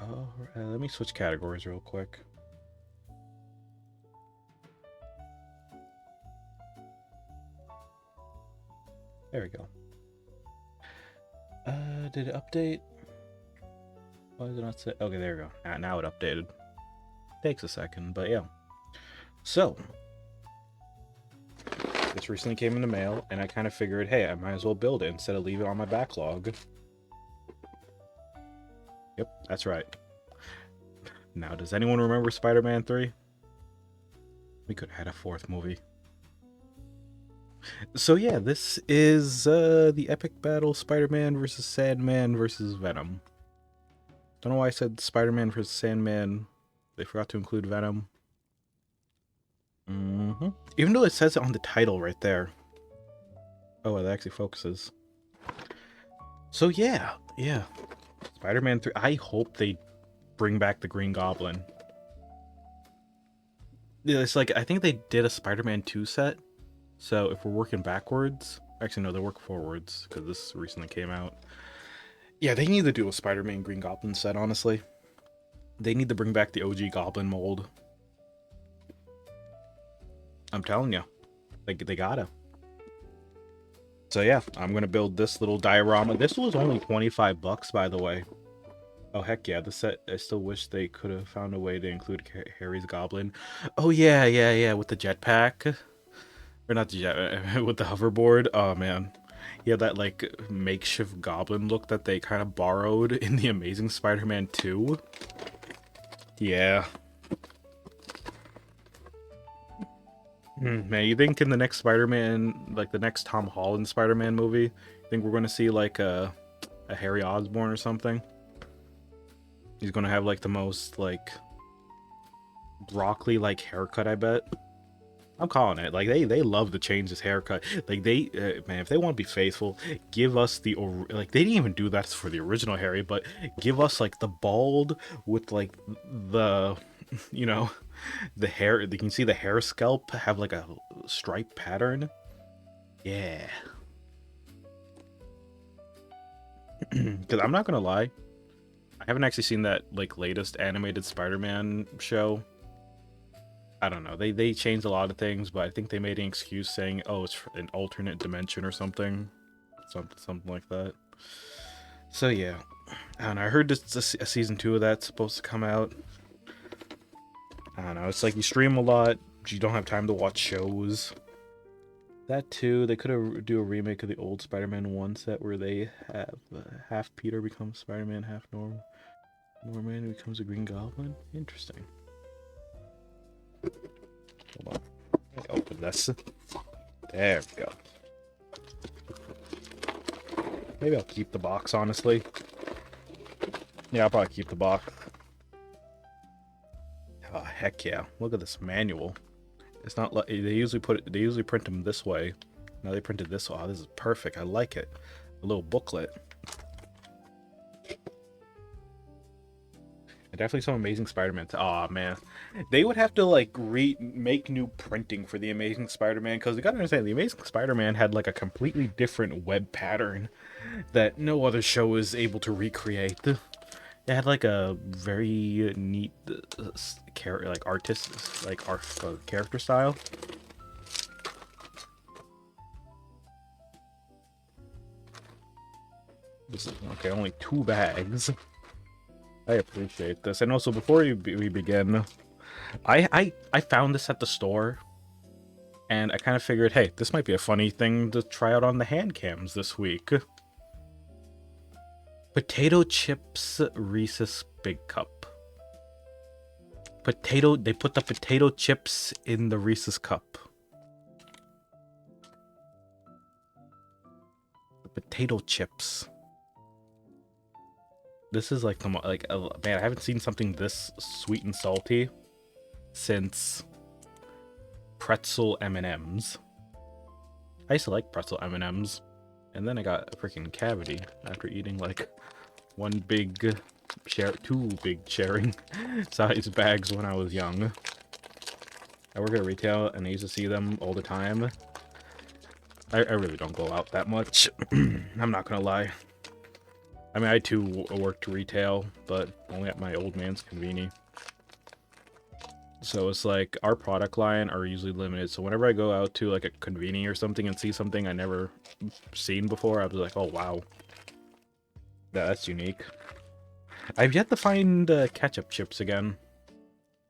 Oh, let me switch categories real quick. There we go. Did it update? Why did it not say? Okay, there we go. Now it updated. Takes a second, but yeah. So, this recently came in the mail, and I kind of figured, hey, I might as well build it instead of leave it on my backlog. Yep, that's right. Now, does anyone remember Spider-Man 3? We could have had a fourth movie. So yeah, this is the epic battle Spider-Man versus Sandman versus Venom. Don't know why I said Spider-Man versus Sandman. They forgot to include Venom. Even though it says it on the title right there. Oh, it actually focuses. So yeah. Spider-Man 3. I hope they bring back the Green Goblin. Yeah, it's like, I think they did a Spider-Man 2 set. So if we're working backwards, actually no, they work forwards because this recently came out. Yeah, they need to do a Spider-Man Green Goblin set, honestly. They need to bring back the OG Goblin mold. I'm telling you, they gotta. So yeah, I'm gonna build this little diorama. This was only 25 bucks, by the way. Oh heck yeah, the set. I still wish they could have found a way to include Harry's Goblin. Oh yeah, with the jetpack. Or not the jet, with the hoverboard. Oh man, yeah, that like makeshift goblin look that they kind of borrowed in the Amazing Spider-Man 2. Yeah. Man, you think in the next Spider-Man, like the next Tom Holland Spider-Man movie, you think we're gonna see like a Harry Osborn or something? He's gonna have like the most like broccoli like haircut, I bet. I'm calling it. Like they love to change his haircut. Like they man, if they want to be faithful, give us the like they didn't even do that for the original Harry, but give us like the bald with like the you know the hair. You can see the hair scalp have like a stripe pattern. Yeah. Because I'm not gonna lie, I haven't actually seen that like latest animated Spider-Man show. I don't know. They changed a lot of things, but I think they made an excuse saying, "Oh, it's an alternate dimension or something, something like that." So yeah, I don't know. I heard this a season 2 of that's supposed to come out. I don't know. It's like you stream a lot, but you don't have time to watch shows. That too. They could have do a remake of the old Spider-Man 1 set where they have half Peter becomes Spider-Man, half Norman becomes a Green Goblin. Interesting. Hold on. Let me open this. There we go. Maybe I'll keep the box, honestly. Yeah, I'll probably keep the box. Oh, heck yeah. Look at this manual. It's not like they usually print them this way. Now they printed this. Oh, this is perfect. I like it. A little booklet. And definitely some Amazing Spider-Man. Oh man, they would have to like make new printing for the Amazing Spider-Man because you gotta understand the Amazing Spider-Man had like a completely different web pattern that no other show is able to recreate. It had like a very neat character style. This is okay. Only 2 bags. I appreciate this. And also, before we begin, I found this at the store, and I kind of figured, hey, this might be a funny thing to try out on the hand cams this week. Potato chips Reese's Big Cup. They put the potato chips in the Reese's cup. The potato chips. This is like man, I haven't seen something this sweet and salty since pretzel M&Ms. I used to like pretzel M&Ms, and then I got a freaking cavity after eating like two big sharing size bags when I was young. I work at retail, and I used to see them all the time. I really don't go out that much. I'm not gonna lie. I mean, I too worked retail, but only at my old man's convenie. So it's like our product line are usually limited. So whenever I go out to like a convenie or something and see something I never seen before, I was like, oh wow, that's unique. I've yet to find ketchup chips again.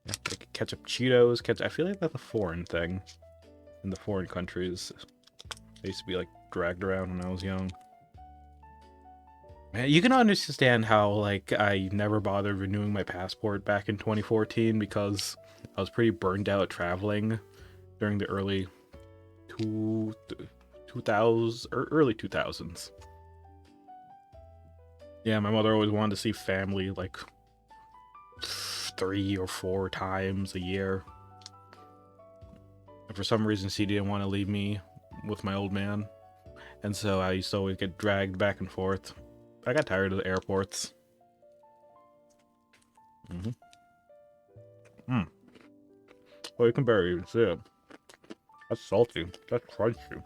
Like ketchup Cheetos, ketchup. I feel like that's a foreign thing in the foreign countries. They used to be like dragged around when I was young. Man, you can understand how like I never bothered renewing my passport back in 2014 because I was pretty burned out traveling during the early 2000s or early 2000s. Yeah, my mother always wanted to see family like 3 or 4 times a year. And for some reason, she didn't want to leave me with my old man. And so I used to always get dragged back and forth. I got tired of the airports. Well, you can barely even see it. That's salty. That's crunchy.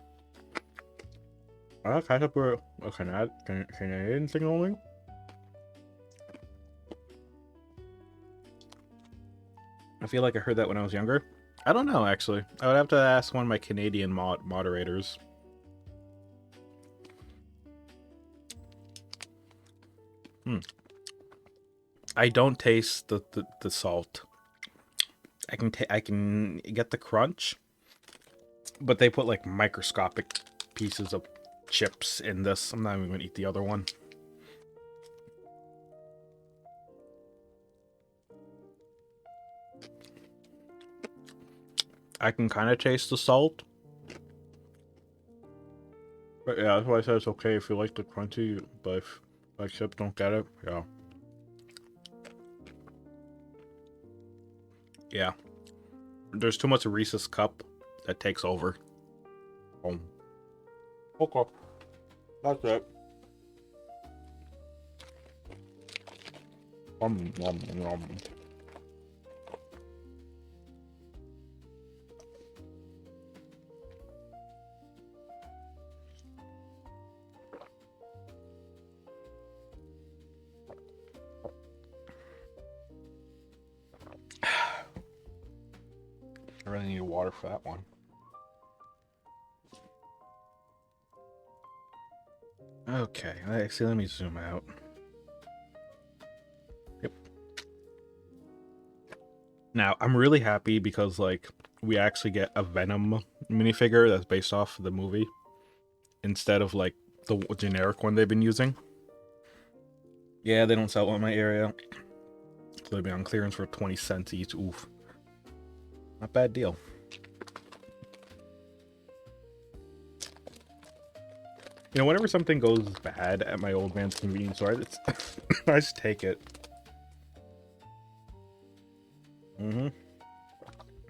I like ketchup for a Canadian thing only. I feel like I heard that when I was younger. I don't know, actually. I would have to ask one of my Canadian moderators. I don't taste the salt. I can get the crunch, but they put like microscopic pieces of chips in this. I'm not even gonna eat the other one. I can kind of taste the salt. But yeah, that's why I said it's okay if you like the crunchy, but if like chips don't get it, yeah. Yeah. There's too much Reese's cup that takes over. Okay. That's it. Yum, yum. I really need water for that one. Okay, actually, let me zoom out. Yep. Now, I'm really happy because, like, we actually get a Venom minifigure that's based off the movie instead of, like, the generic one they've been using. Yeah, they don't sell it in my area. So they'll be on clearance for 20 cents each. Oof. Not bad deal. You know, whenever something goes bad at my old man's convenience store, I just take it.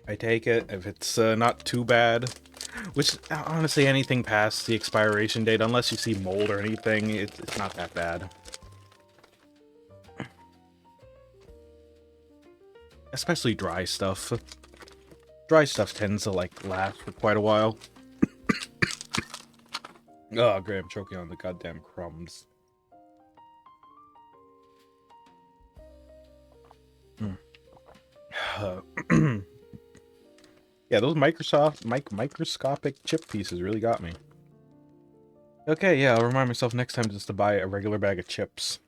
I take it if it's not too bad. Which, honestly, anything past the expiration date, unless you see mold or anything, it's not that bad. Especially dry stuff. Dry stuff tends to, like, last for quite a while. Oh, great, I'm choking on the goddamn crumbs. Yeah, those microscopic chip pieces really got me. Okay, yeah, I'll remind myself next time just to buy a regular bag of chips.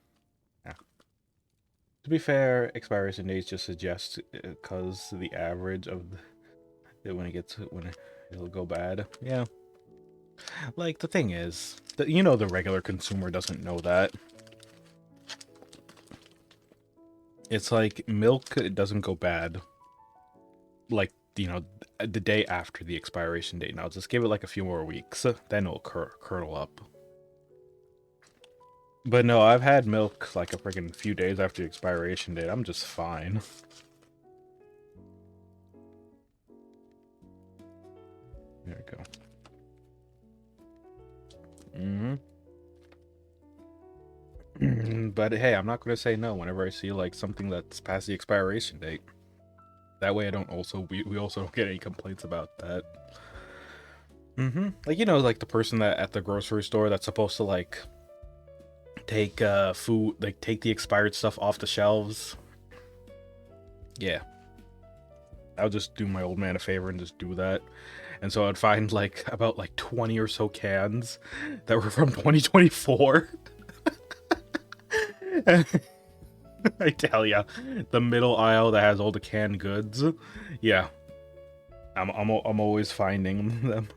Yeah. To be fair, expiration dates just suggest because the average of when it'll go bad. Yeah. Like, the thing is, you know, the regular consumer doesn't know that. It's like milk, it doesn't go bad. Like, you know, the day after the expiration date. Now, just give it like a few more weeks, then it'll curdle up. But no, I've had milk like a freaking few days after the expiration date. I'm just fine. There we go. But hey, I'm not going to say no whenever I see like something that's past the expiration date. That way I don't we also don't get any complaints about that. Like, you know, like the person that at the grocery store that's supposed to like take food, like take the expired stuff off the shelves. Yeah, I'll just do my old man a favor and just do that. And so I'd find like about like 20 or so cans that were from 2024. I tell ya, the middle aisle that has all the canned goods. Yeah, I'm always finding them.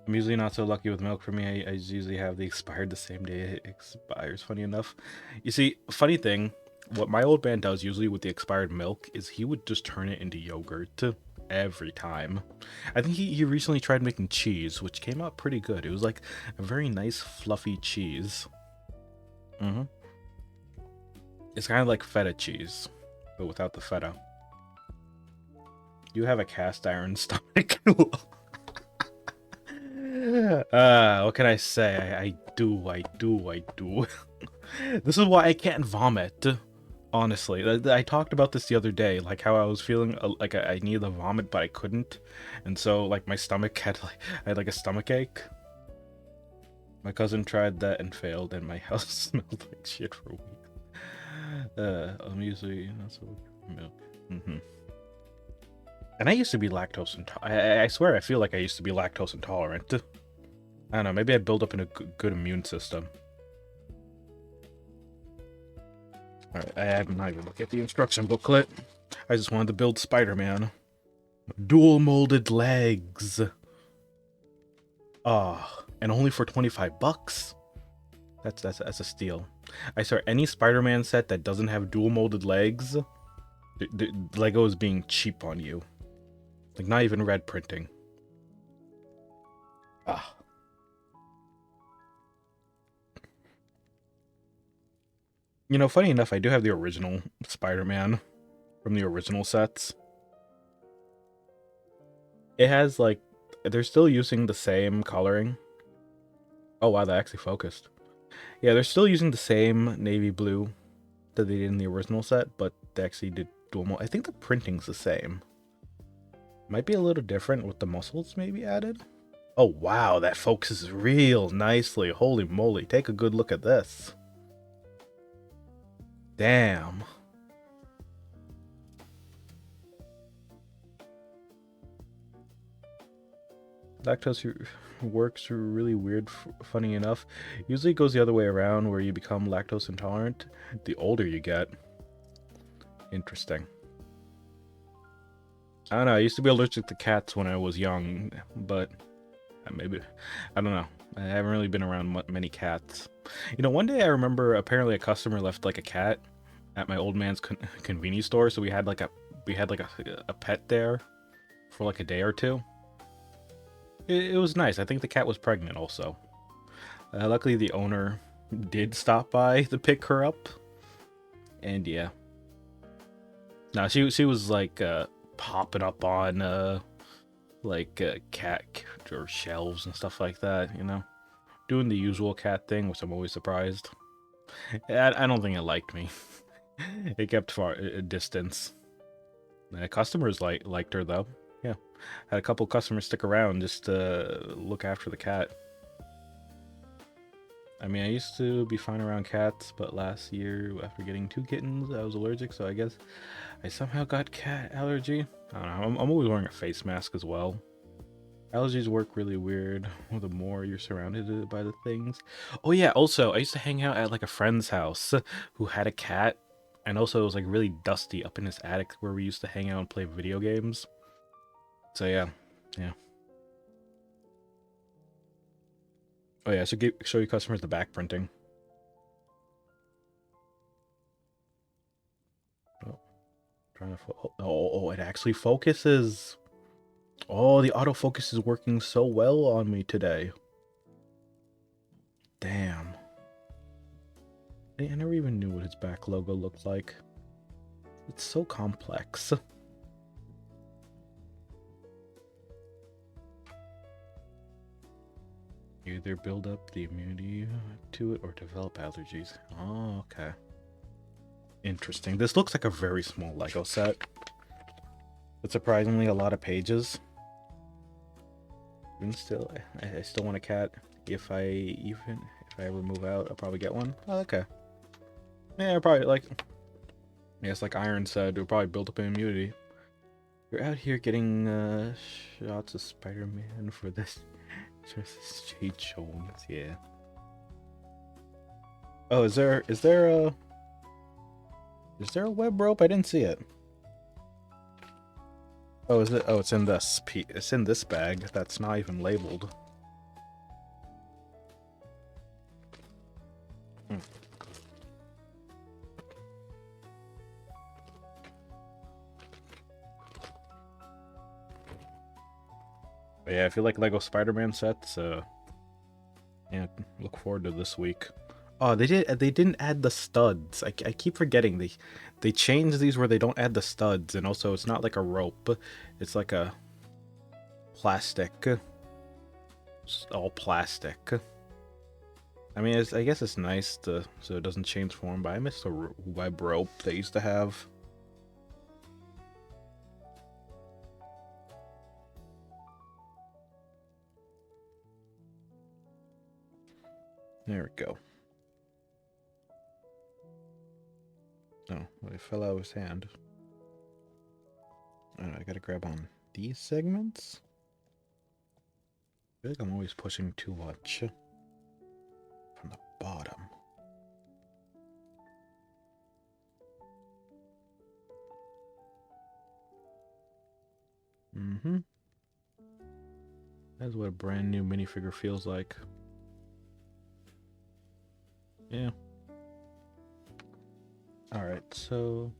I'm usually not so lucky with milk. For me, I usually have the expired the same day it expires. Funny enough, you see, funny thing, what my old man does usually with the expired milk is he would just turn it into yogurt every time. I think he recently tried making cheese, which came out pretty good. It was like a very nice fluffy cheese. It's kind of like feta cheese, but without the feta. You have a cast iron stomach. What can I say? I do. This is why I can't vomit. Honestly, I talked about this the other day, like how I was feeling like I needed to vomit, but I couldn't, and so like my stomach had I had like a stomach ache. My cousin tried that and failed, and my house smelled like shit for weeks. I'm usually not so milk. And I used to be lactose intolerant. I swear, I feel like I used to be lactose intolerant. I don't know. Maybe I build up in a good immune system. Alright, I have not even looked at the instruction booklet. I just wanted to build Spider-Man. Dual molded legs. And only for 25 bucks. That's a steal. I swear, any Spider-Man set that doesn't have dual molded legs, the Lego is being cheap on you. Like, not even red printing. You know, funny enough, I do have the original Spider-Man from the original sets. It has, like, they're still using the same coloring. Oh, wow, that actually focused. Yeah, they're still using the same navy blue that they did in the original set, but they actually did dual mold. I think the printing's the same. Might be a little different with the muscles maybe added. Oh, wow, that focuses real nicely. Holy moly, take a good look at this. Damn. Lactose works really weird, funny enough. Usually it goes the other way around, where you become lactose intolerant the older you get. Interesting. I don't know, I used to be allergic to cats when I was young, but maybe, I don't know. I haven't really been around many cats. You know, one day I remember apparently a customer left like a cat at my old man's convenience store, so we had like a pet there for like a day or two. It was nice. I think the cat was pregnant also. Luckily the owner did stop by to pick her up, and yeah. No, she was like popping up on like cat or shelves and stuff like that, you know, doing the usual cat thing, which I'm always surprised. I don't think it liked me. It kept far a distance. Customers liked her though. Yeah, had a couple customers stick around just to look after the cat. I mean, I used to be fine around cats, but last year, after getting 2 kittens, I was allergic, so I guess I somehow got cat allergy. I don't know, I'm always wearing a face mask as well. Allergies work really weird the more you're surrounded by the things. Oh yeah, also, I used to hang out at like a friend's house who had a cat, and also it was like really dusty up in his attic where we used to hang out and play video games. So yeah. Oh yeah, I should show you customers the back printing. Oh, trying to oh, it actually focuses. Oh, the autofocus is working so well on me today. Damn. I never even knew what his back logo looked like. It's so complex. You either build up the immunity to it or develop allergies. Oh, okay. Interesting. This looks like a very small Lego set. But surprisingly a lot of pages. Even still, I still want a cat. If I If I ever move out, I'll probably get one. Oh, okay. Yeah, probably like... Yes, like Iron said, it'll probably build up an immunity. You're out here getting shots of Spider-Man for this. Just Jade Jones, yeah. Oh, is there a web rope? I didn't see it. Oh, is it? Oh, it's in this. It's in this bag. That's not even labeled. Hmm. But yeah, if you like Lego Spider-Man sets, yeah, look forward to this week. Oh, they didn't add the studs. I keep forgetting they changed these where they don't add the studs, and also it's not like a rope. It's like a plastic. It's all plastic. I mean, I guess it's nice so it doesn't change form, but I miss the web rope they used to have. There we go. Oh, well, it fell out of his hand. I gotta grab on these segments. I feel like I'm always pushing too much from the bottom. Mm-hmm. That's what a brand new minifigure feels like. Yeah. Alright, so...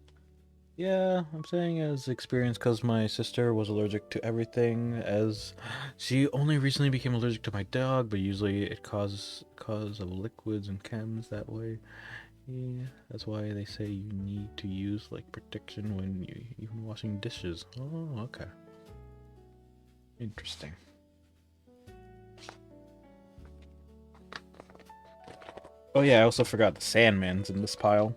Yeah, I'm saying as experience because my sister was allergic to everything, as she only recently became allergic to my dog, but usually it cause of liquids and chems that way. Yeah, that's why they say you need to use like protection when you even washing dishes. Oh, okay. Interesting. Oh yeah, I also forgot the Sandman's in this pile.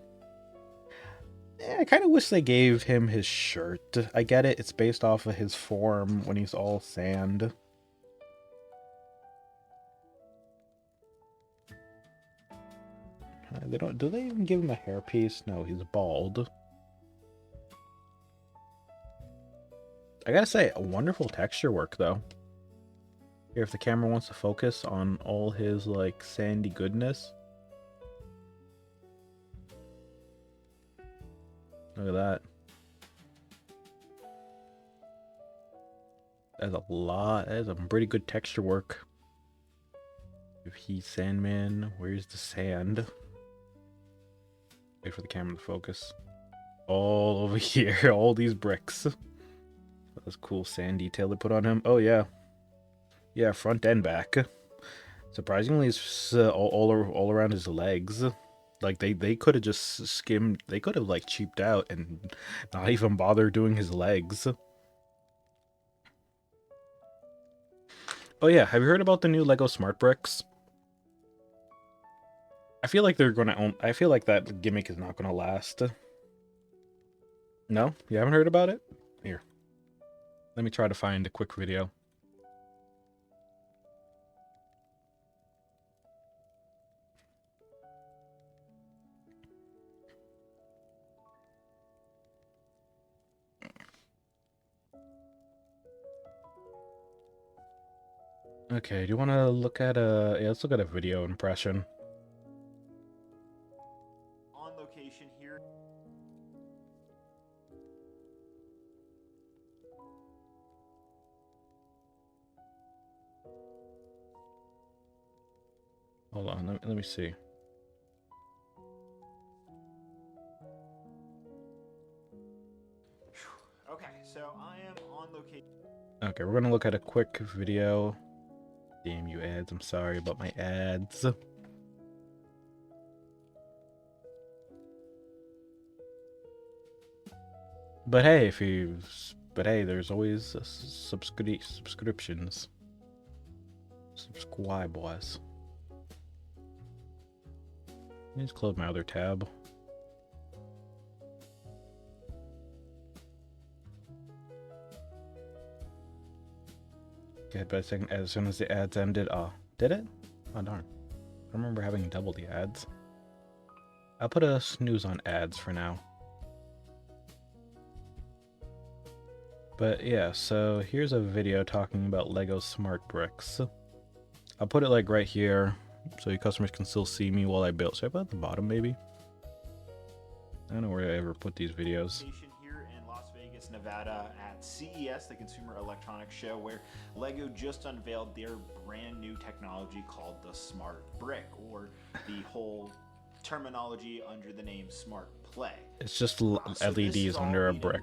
I kind of wish they gave him his shirt. I get it, it's based off of his form when he's all sand. Do they even give him a hairpiece? No, he's bald. I gotta say, a wonderful texture work though. Here, if the camera wants to focus on all his like sandy goodness. Look at that. That's a lot. That is a pretty good texture work. If he's Sandman, where's the sand? Wait for the camera to focus. All over here, all these bricks. That's cool sand detail they put on him. Oh yeah. Yeah, front and back. Surprisingly, it's all around his legs. Like they could have just skimmed. They could have like cheaped out and not even bother doing his legs. Oh yeah, have you heard about the new Lego Smart Bricks? I feel like they're gonna I feel like that gimmick is not gonna last. No, you haven't heard about it? Here, let me try to find a quick video. Okay, do you want to look at yeah, let's look at a video impression. On location here. Hold on, let me see. Okay, so I am on location. Okay, we're gonna look at a quick video. Damn you ads, I'm sorry about my ads. But hey, there's always subscriptions. Subscribe, boys. Let me just close my other tab. Okay, but as soon as the ads ended, did it? Oh darn. don't remember having double the ads. I'll put a snooze on ads for now. But yeah, so here's a video talking about Lego Smart Bricks. I'll put it like right here so your customers can still see me while I build. Should I put it at the bottom maybe? I don't know where I ever put these videos. Here in Las Vegas, Nevada at CES, the Consumer Electronics Show, where Lego just unveiled their brand new technology called the Smart Brick, or the whole terminology under the name Smart Play. It's just LEDs under a brick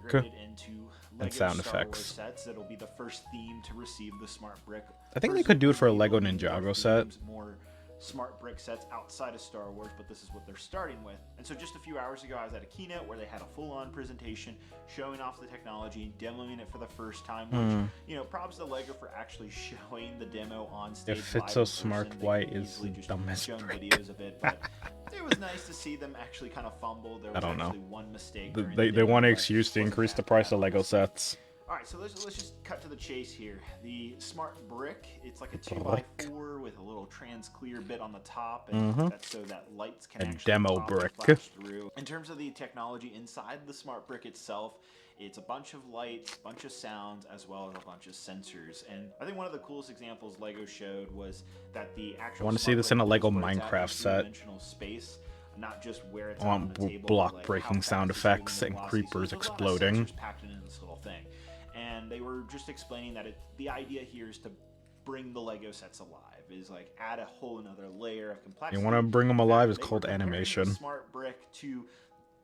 and sound effects. Sets. It'll be the first theme to receive the Smart Brick. I think they could do it for a Lego Ninjago set. More Smart Brick sets outside of Star Wars, but this is what they're starting with. And so just a few hours ago, I was at a keynote where they had a full-on presentation showing off the technology, demoing it for the first time, which, you know, props to Lego for actually showing the demo on stage. If it's so smart, why is the dumbest brick? Videos of it, but it was nice to see them actually kind of fumble. There was actually one mistake. They want an excuse to increase the price of Lego sets. All right, so let's just cut to the chase here. The Smart Brick, it's like a 2x4 with a little trans-clear bit on the top, and that's so that lights can actually demo brick flash through. In terms of the technology inside the Smart Brick itself, it's a bunch of lights, a bunch of sounds, as well as a bunch of sensors. And I think one of the coolest examples Lego showed was that the actual. I want to see this in a Lego Minecraft set. Space, not just where it's I want on the table, block like breaking sound effects and creepers exploding. Packed into this little thing. And they were just explaining that the idea here is to bring the Lego sets alive, is like add a whole another layer of complexity. You want to bring them alive is called animation. Smart Brick to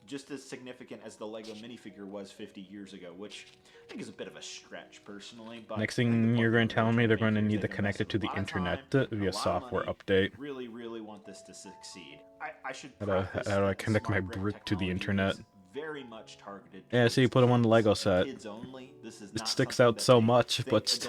just as significant as the Lego minifigure was 50 years ago, which I think is a bit of a stretch personally. But next thing you're going to tell me, they're going to need to connect it to the internet via software update. Really want this to succeed. I should. How do I connect my brick to the internet? Very much targeted. Yeah, so you put them on the Lego set. Kids only. This is it sticks out so much, but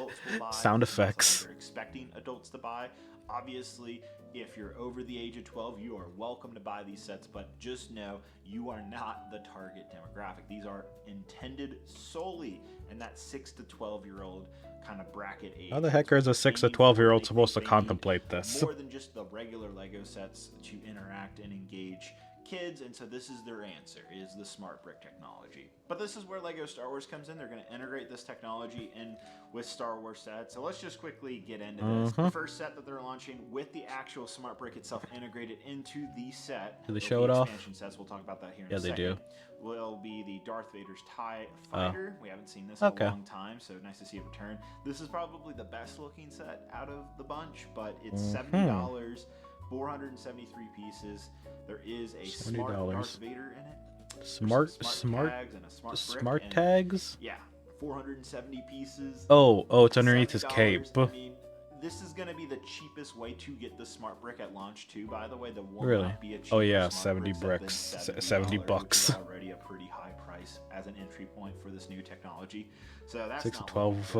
sound effects. They're expecting adults to buy. Obviously, if you're over the age of 12, you are welcome to buy these sets, but just know you are not the target demographic. These are intended solely in that 6 to 12-year-old kind of bracket age. How the heck is a 6 to 12-year-old supposed to contemplate this? More than just the regular Lego sets to interact and engage kids, and so this is their answer, is the Smart Brick technology. But this is where Lego Star Wars comes in. They're going to integrate this technology in with Star Wars sets. So let's just quickly get into this. The first set that they're launching with the actual Smart Brick itself integrated into the set. Do they show it off? Expansion sets. We'll talk about that here in a second. Yeah, they do. Will be the Darth Vader's TIE Fighter. We haven't seen this in a long time, so nice to see it return. This is probably the best looking set out of the bunch, but it's $70. 473 pieces. There is a smart Darth Vader in it. Smart tags and a smart tags? Yeah, 470 pieces. Oh, it's underneath his cape. I mean, this is going to be the cheapest way to get the Smart Brick at launch too, by the way. The really? Not be a oh yeah, Smart 70 bricks, $70 bucks. Already a pretty high price as an entry point for this new technology. So that's 6 to 12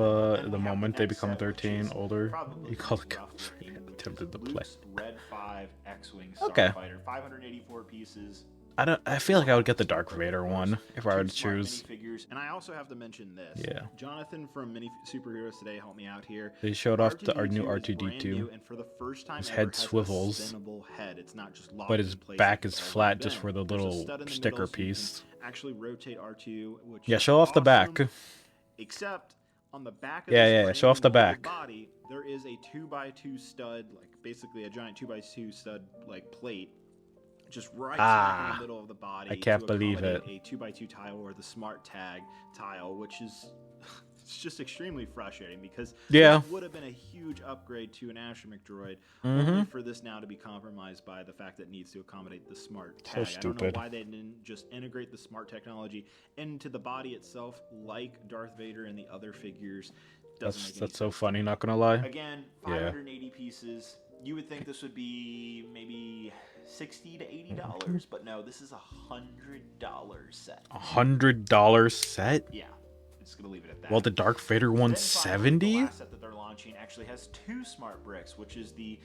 the moment they become 13, older. You call it attempted to play. Red 5 X-Wing Starfighter, 584 pieces. I feel like I would get the Darth Vader one if I were to choose. And I also have to mention this. Yeah. Jonathan from Mini Superheroes Today helped me out here. They showed off our new R2-D2. And for the first time his head swivels, it's not just but his back is flat just for the little sticker piece. Actually rotate R2, which yeah, show off the back. Except on the back of yeah, show off the back. Body, there is a 2x2 stud, like basically a giant 2x2 stud like plate, just right in the middle of the body. I can't believe it. A 2x2 tile or the Smart Tag tile, which is it's just extremely frustrating because this would have been a huge upgrade to an astromech droid, only for this now to be compromised by the fact that it needs to accommodate the Smart Tag. So stupid. I don't know why they didn't just integrate the Smart technology into the body itself, like Darth Vader and the other figures. That's so funny, not gonna lie. Again, 580 pieces. You would think this would be maybe $60 to $80, but no, this is $100 set. $100 set? Yeah, I'm just gonna leave it at that. Well, the Darth Vader 170. The last set that they're launching actually has 2 Smart Bricks, which is the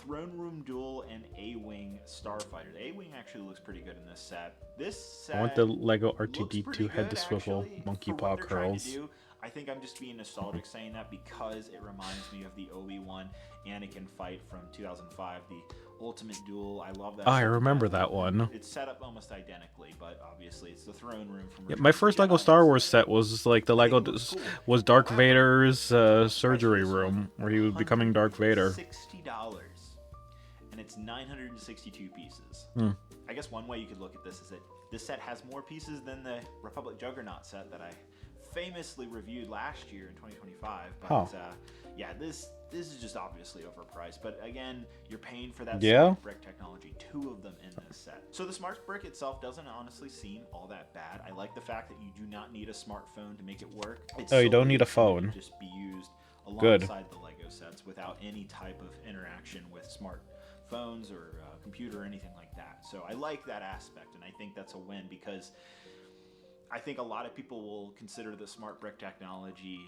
Throne Room Duel and A-Wing Starfighter. The A-Wing actually looks pretty good in this set. This set I want the Lego R2-D2 head to swivel, monkey paw curls. I think I'm just being nostalgic saying that because it reminds me of the Obi-Wan Anakin fight from 2005, the Ultimate Duel. I love that. Oh, I set remember design. that one. It's set up almost identically, but obviously it's the throne room from Yeah, Return my of the first Lego Jedi. Star Wars set was like the I think Lego it looks cool. was Dark However, Vader's price for surgery this one, room where he was becoming Darth Vader. $160, and it's 962 pieces. Hmm. I guess one way you could look at this is that this set has more pieces than the Republic Juggernaut set that I famously reviewed last year in 2025. But Huh. yeah, this is just obviously overpriced. But again, you're paying for that Yeah? smart brick technology, 2 of them in this set. So the smart brick itself doesn't honestly seem all that bad. I like the fact that you do not need a smartphone to make it work. It's Oh, you don't solely need a designed to phone. just be used Good. alongside the Lego sets without any type of interaction with smart phones or computer or anything like that. So I like that aspect, and I think that's a win because I think a lot of people will consider the smart brick technology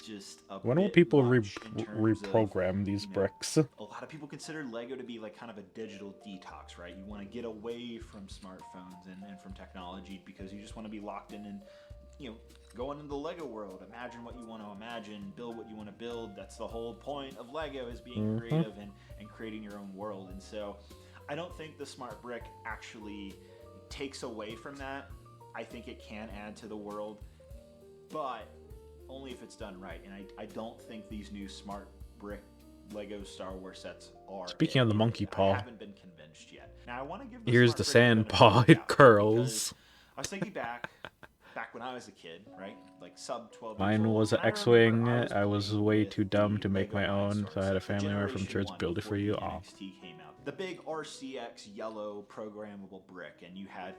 just a When will bit people much in terms of, reprogram these you know, bricks? a lot of people consider Lego to be like kind of a digital detox, right? You want to get away from smartphones and from technology because you just want to be locked in and, you know, go into the Lego world. Imagine what you want to imagine, build what you want to build. That's the whole point of Lego, is being creative and creating your own world. And so I don't think the smart brick actually takes away from that. I think it can add to the world, but only if it's done right. And I don't think these new smart brick Lego Star Wars sets are. Speaking of the monkey paw, I haven't been convinced yet. Now I want to give the here's smart the brick sand benefit paw. of the It doubt, curls. because I was thinking back when I was a kid, right? Like sub 12 years Mine old. was an and I X-Wing. remember I was playing way with too dumb the to make my Lego own, Mindstorm so I had a set, the family member from Generation church 1 build it for before you. the Aw. NXT came out. The big RCX yellow programmable brick, and you had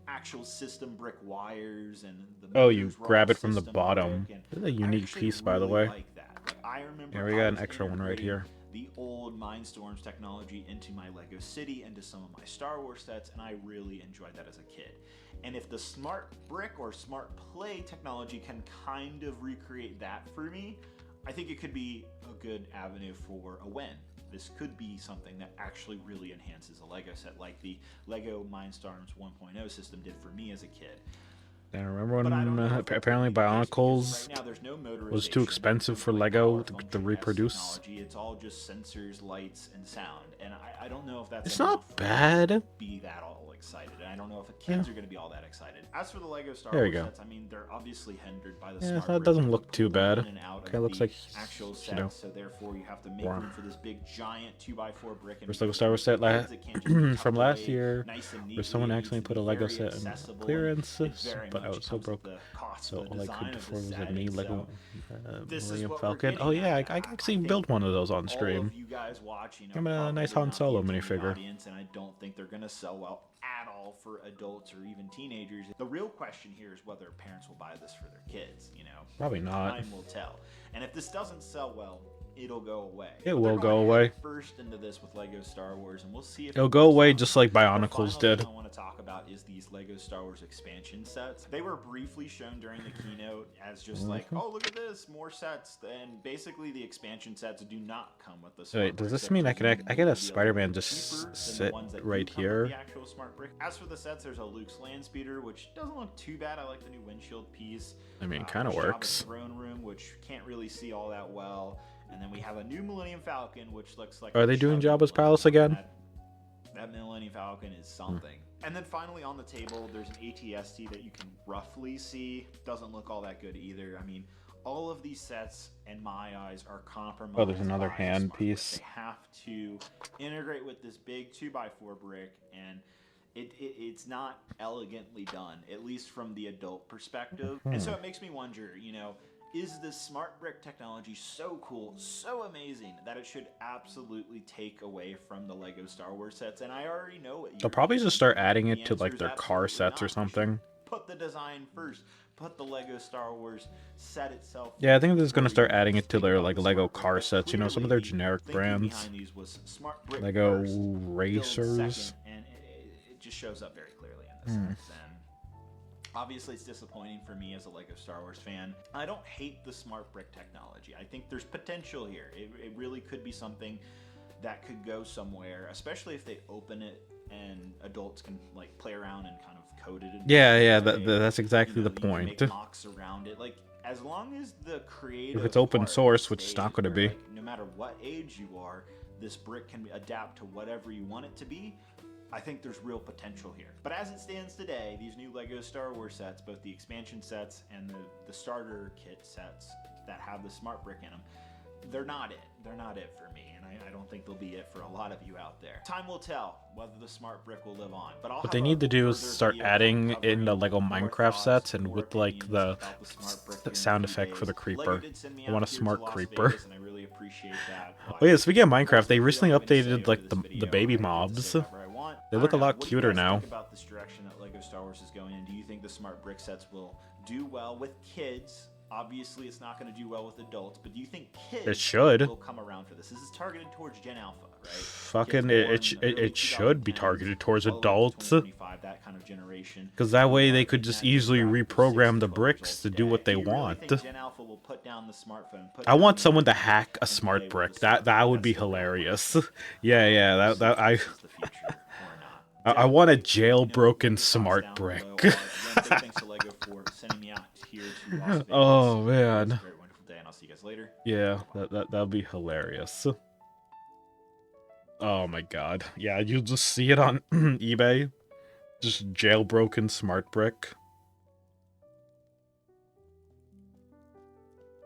actual system brick wires, and the Oh, you motors were grab all it from the system bottom. brick, and This is a I unique actually piece, by the really way. like that. Like, I remember Here we I got an was extra one right integrating here. the old Mindstorms technology into my Lego City, into some of my Star Wars sets, and I really enjoyed that as a kid. And if the smart brick or smart play technology can kind of recreate that for me, I think it could be a good avenue for a win. This could be something that actually really enhances a Lego set, like the Lego Mindstorms 1.0 system did for me as a kid. I remember But I when don't know if that's apparently gonna be the case, because Bionicles right now there's no motorization. was too expensive There's for no, like, Lego power to function reproduce. technology. It's all just sensors, lights, and sound. And I don't know if that's It's enough not for me bad. to be that all excited. And I don't know if the kids are going to be all that excited. As for the Lego Star There we Wars go. sets, I mean, they're obviously hindered by the Yeah, smart that brick doesn't that look put too people bad. in and out Okay, of looks the like, actual you know, sets, so therefore you have to make wow. room for this big giant 2x4 brick. And First Lego Star Wars set kids, it can't just be from tucked last away year, nice and where someone neatly. It accidentally needs to put a be Lego very set in accessible, clearance, and it very but I much was so comes with broke, the cost so of the all I design could of afford this was a set. mini And Lego this is Millennium what Falcon. we're Oh getting yeah, I at. actually think built one of those on all stream. of you guys watching I'm a nice probably Han not Solo the intended minifigure. audience, and I don't think they're going to sell well at all for adults or even teenagers. The real question here is whether parents will buy this for their kids. Probably not. Time will tell. And if this doesn't sell well, it'll go away. It But will they're go going away. head first into this with Lego Star Wars, and we'll see if It'll it go works away out. just like The Bionicles final did. thing I want to talk about is these Lego Star Wars expansion sets. They were briefly shown during the keynote as just like, oh, look at this, more sets. And basically, the expansion sets do not come with the smart Wait, does brick. this They're mean I get a presumably be a Spider-Man little just cheaper than the sit ones that do right come with here? the actual smart brick. As for the sets, there's a Luke's land speeder, which doesn't look too bad. I like the new windshield piece. I mean, kind of Jabba's works. throne room, which can't really see all that well. And then we have a new Millennium Falcon, which looks like... Are they doing chubby Jabba's palace Millennium again? Falcon. That Millennium Falcon is something. And then finally on the table, there's an ATST that you can roughly see. Doesn't look all that good either. I mean, all of these sets, in my eyes, are compromised. Oh, there's another by hand smart brick. piece. They have to integrate with this big 2x4 brick, and it's not elegantly done, at least from the adult perspective. And so it makes me wonder, is this smart brick technology so cool, so amazing, that it should absolutely take away from the Lego Star Wars sets? And I already know what They'll probably just start adding it to like answer is their car absolutely sets or not. You should something. Put the design first. Put the Lego Star Wars set itself. Yeah, I think they're just gonna start adding it to Think their about like the Lego smart brick, car but sets. Some of their clearly generic thinking brands. behind these was smart brick Lego first, build Racers. second, and it just shows up very clearly in this sense. And obviously, it's disappointing for me as a Lego Star Wars fan. I don't hate the smart brick technology. I think there's potential here. It really could be something that could go somewhere, especially if they open it and adults can like play around and kind of code it. Yeah, that's exactly the you can point. make mocks around it. Like, as long as the creative If it's open part source, which it's stays not gonna where, be. like, no matter what age you are, this brick can adapt to whatever you want it to be, I think there's real potential here. But as it stands today, these new LEGO Star Wars sets, both the expansion sets and the starter kit sets that have the smart brick in them, they're not it. They're not it for me, and I don't think they'll be it for a lot of you out there. Time will tell whether the smart brick will live on. But what they need to do is start adding in the Lego Minecraft sets and with like the sound effect for the creeper. I want a smart creeper. And I really appreciate that. Oh yeah, speaking of Minecraft, they recently updated like the baby mobs. They look a lot cuter now. What do you guys think about this direction that LEGO Star Wars is going in? Do you think the smart brick sets will do well with kids? Obviously, it's not going to do well with adults, but do you think kids will come around for this? This is targeted towards Gen Alpha, right? Fucking it should be targeted towards adults. That kind of generation. Because that way they could just easily reprogram the bricks to do what they want. Gen Alpha will put down the smartphone. I want someone to hack a smart brick. That would be hilarious. Yeah. I want a jailbroken smart brick. Thanks to LEGO for sending me out here to Las Vegas. Oh man. Have a very wonderful day, and I'll see you guys later. Yeah, that'd be hilarious. Oh my god. Yeah, you'll just see it on eBay. Just jailbroken smart brick.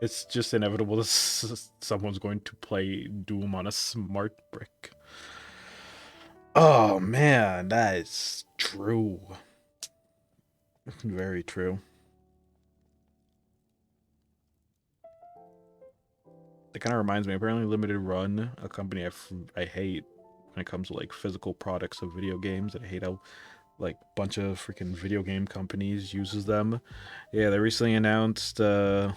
It's just inevitable that someone's going to play Doom on a smart brick. Oh man, that is true. Very true. It kind of reminds me, apparently Limited Run, a company I hate when it comes to like physical products of video games. I hate how like bunch of freaking video game companies uses them. Yeah, they recently announced a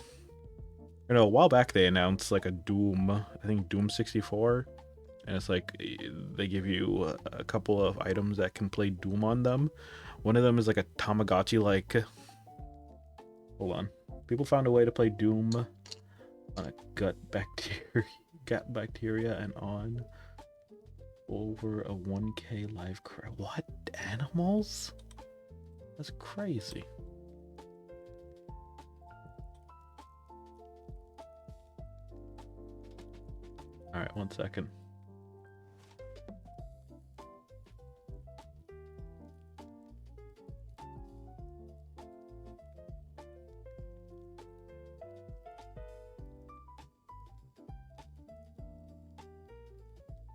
while back they announced like a Doom, I think Doom 64. And it's like they give you a couple of items that can play Doom on them. One of them is like a Tamagotchi like. Hold on. People found a way to play Doom on a gut bacteria and on over a 1K live crowd. What? Animals? That's crazy. Alright, 1 second.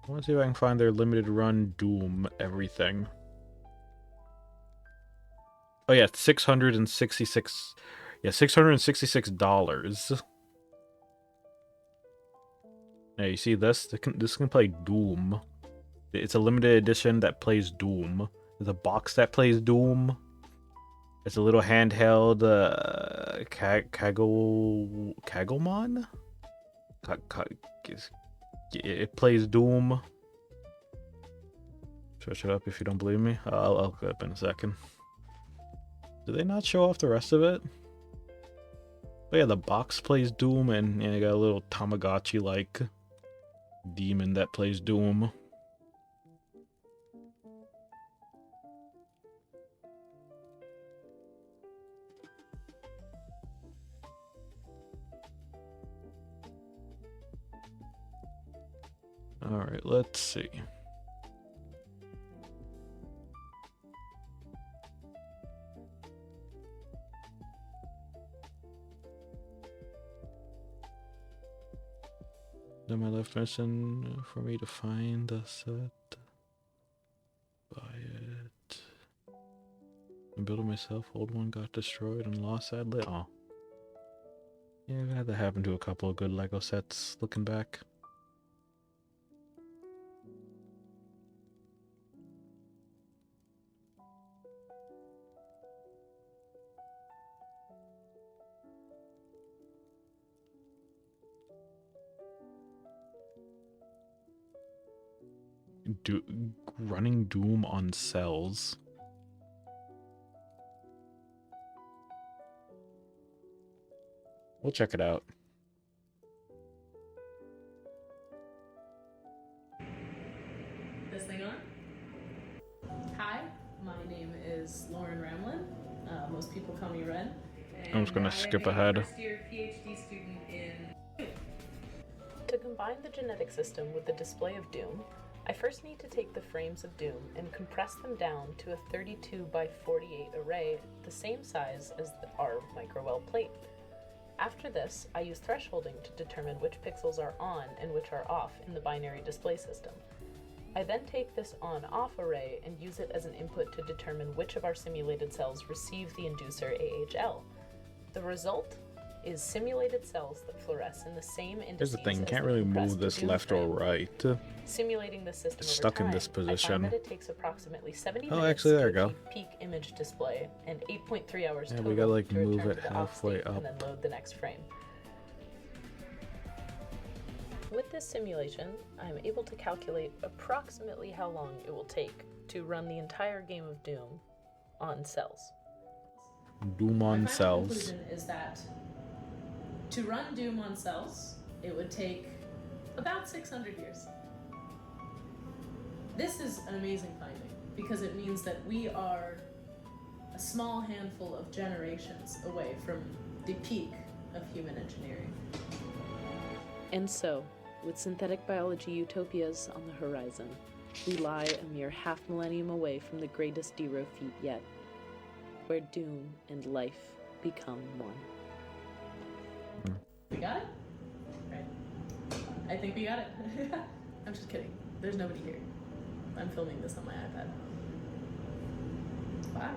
I want to see if I can find their limited run Doom everything. Oh yeah, $666. Yeah, $666. Yeah, you see this? This can play Doom. It's a limited edition that plays Doom. There's a box that plays Doom. It's a little handheld Kagelmon? It plays Doom. Search it up if you don't believe me. I'll look it up in a second. Do they not show off the rest of it? But yeah, the box plays Doom, and you got a little Tamagotchi-like demon that plays Doom. Alright, let's see. Then my left mission for me to find the set. Buy it. I built it myself. Old one got destroyed and lost sadly. Oh. Yeah, I've had that happen to a couple of good Lego sets looking back. Running Doom on cells. We'll check it out. This thing on? Hi, my name is Lauren Ramlin. Most people call me Ren. I'm just gonna skip ahead. First year PhD student in. To combine the genetic system with the display of Doom, I first need to take the frames of Doom and compress them down to a 32 by 48 array the same size as our microwell plate. After this, I use thresholding to determine which pixels are on and which are off in the binary display system. I then take this on-off array and use it as an input to determine which of our simulated cells receive the inducer AHL. The result is simulated cells that fluoresce in the same indices. Here's the thing, you as can't the really compressed move this Doom left frame. or right. Simulating the system It's over stuck time, in this I find position. that it takes approximately 70 Oh, minutes actually, there to we go. achieve peak image display and 8.3 hours Yeah, total we gotta, like, to move return it to the off halfway state up. and then load the next frame. With this simulation, I'm able to calculate approximately how long it will take to run the entire game of Doom on cells. Doom on My final cells. conclusion is that to run Doom on cells, it would take about 600 years. This is an amazing finding because it means that we are a small handful of generations away from the peak of human engineering. And so, with synthetic biology utopias on the horizon, we lie a mere half millennium away from the greatest Dero feat yet, where Doom and life become one. We got it? Right. I think we got it. I'm just kidding. There's nobody here. I'm filming this on my iPad. Wow.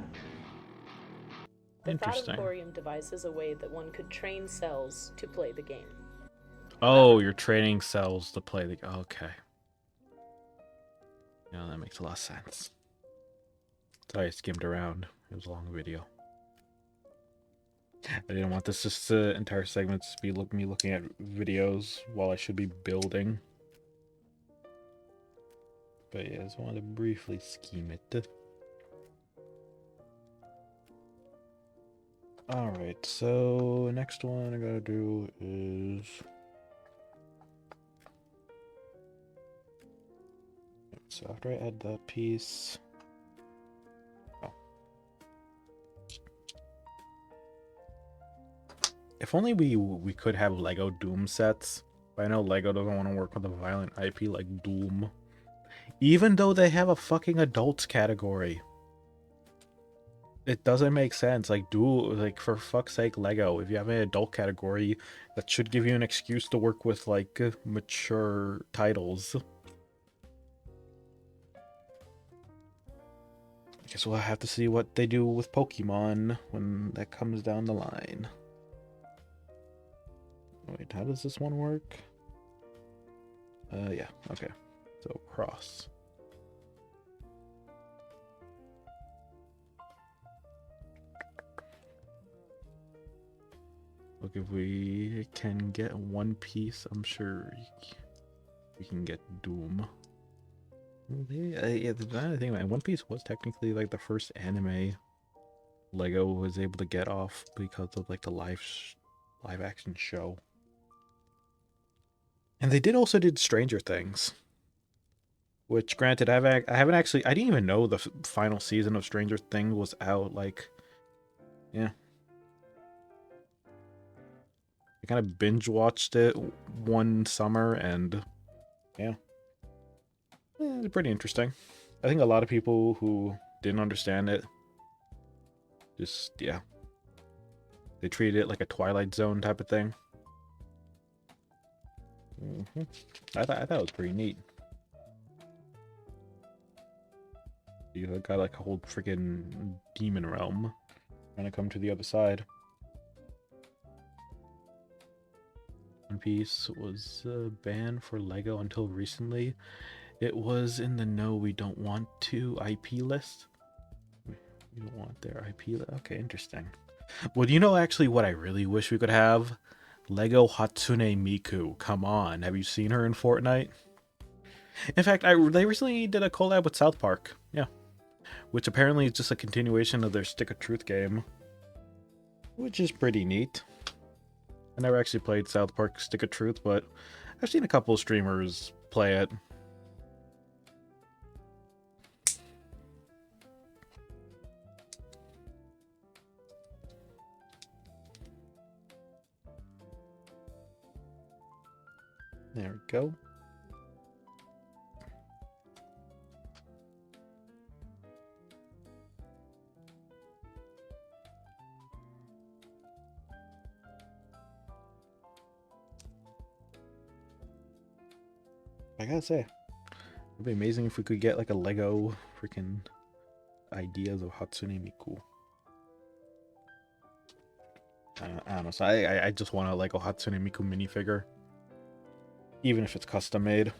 The Interesting. Thorium devises a way that one could train cells to play the game. Oh, you're training cells to play the... Okay. Yeah, that makes a lot of sense. Sorry, I skimmed around. It was a long video. I didn't want this just entire segment to be me looking at videos while I should be building. But yeah, I just wanted to briefly scheme it. Alright, so next one I gotta do is... So after I add that piece... Oh. If only we could have Lego Doom sets. But I know Lego doesn't want to work with a violent IP like Doom. Even though they have a fucking adults category. It doesn't make sense. Like, for fuck's sake, Lego. If you have an adult category, that should give you an excuse to work with, like, mature titles. I guess we'll have to see what they do with Pokemon when that comes down the line. Wait, how does this one work? Yeah, okay. So, cross. Look, if we can get one piece, I'm sure we can get Doom. Yeah, the other thing, man, One Piece was technically like the first anime Lego was able to get off because of like the live action show. And they also did Stranger Things, which granted I didn't even know the final season of Stranger Things was out. Like, yeah. I kind of binge watched it one summer and yeah. It's pretty interesting. I think a lot of people who didn't understand it just, yeah. They treated it like a Twilight Zone type of thing. I thought it was pretty neat. You got like a whole freaking demon realm trying to come to the other side. One Piece was banned for Lego until recently. It was in the no we don't want to IP list. You don't want their IP list? Okay, interesting. Well, you know actually what I really wish we could have? Lego Hatsune Miku. Come on, have you seen her in Fortnite? In fact, they recently did a collab with South Park. Yeah. Which apparently is just a continuation of their Stick of Truth game. Which is pretty neat. I never actually played South Park Stick of Truth, but I've seen a couple of streamers play it. There we go. I gotta say, it'd be amazing if we could get like a Lego freaking ideas of Hatsune Miku. I don't know. So I just want a Lego Hatsune Miku minifigure, even if it's custom made.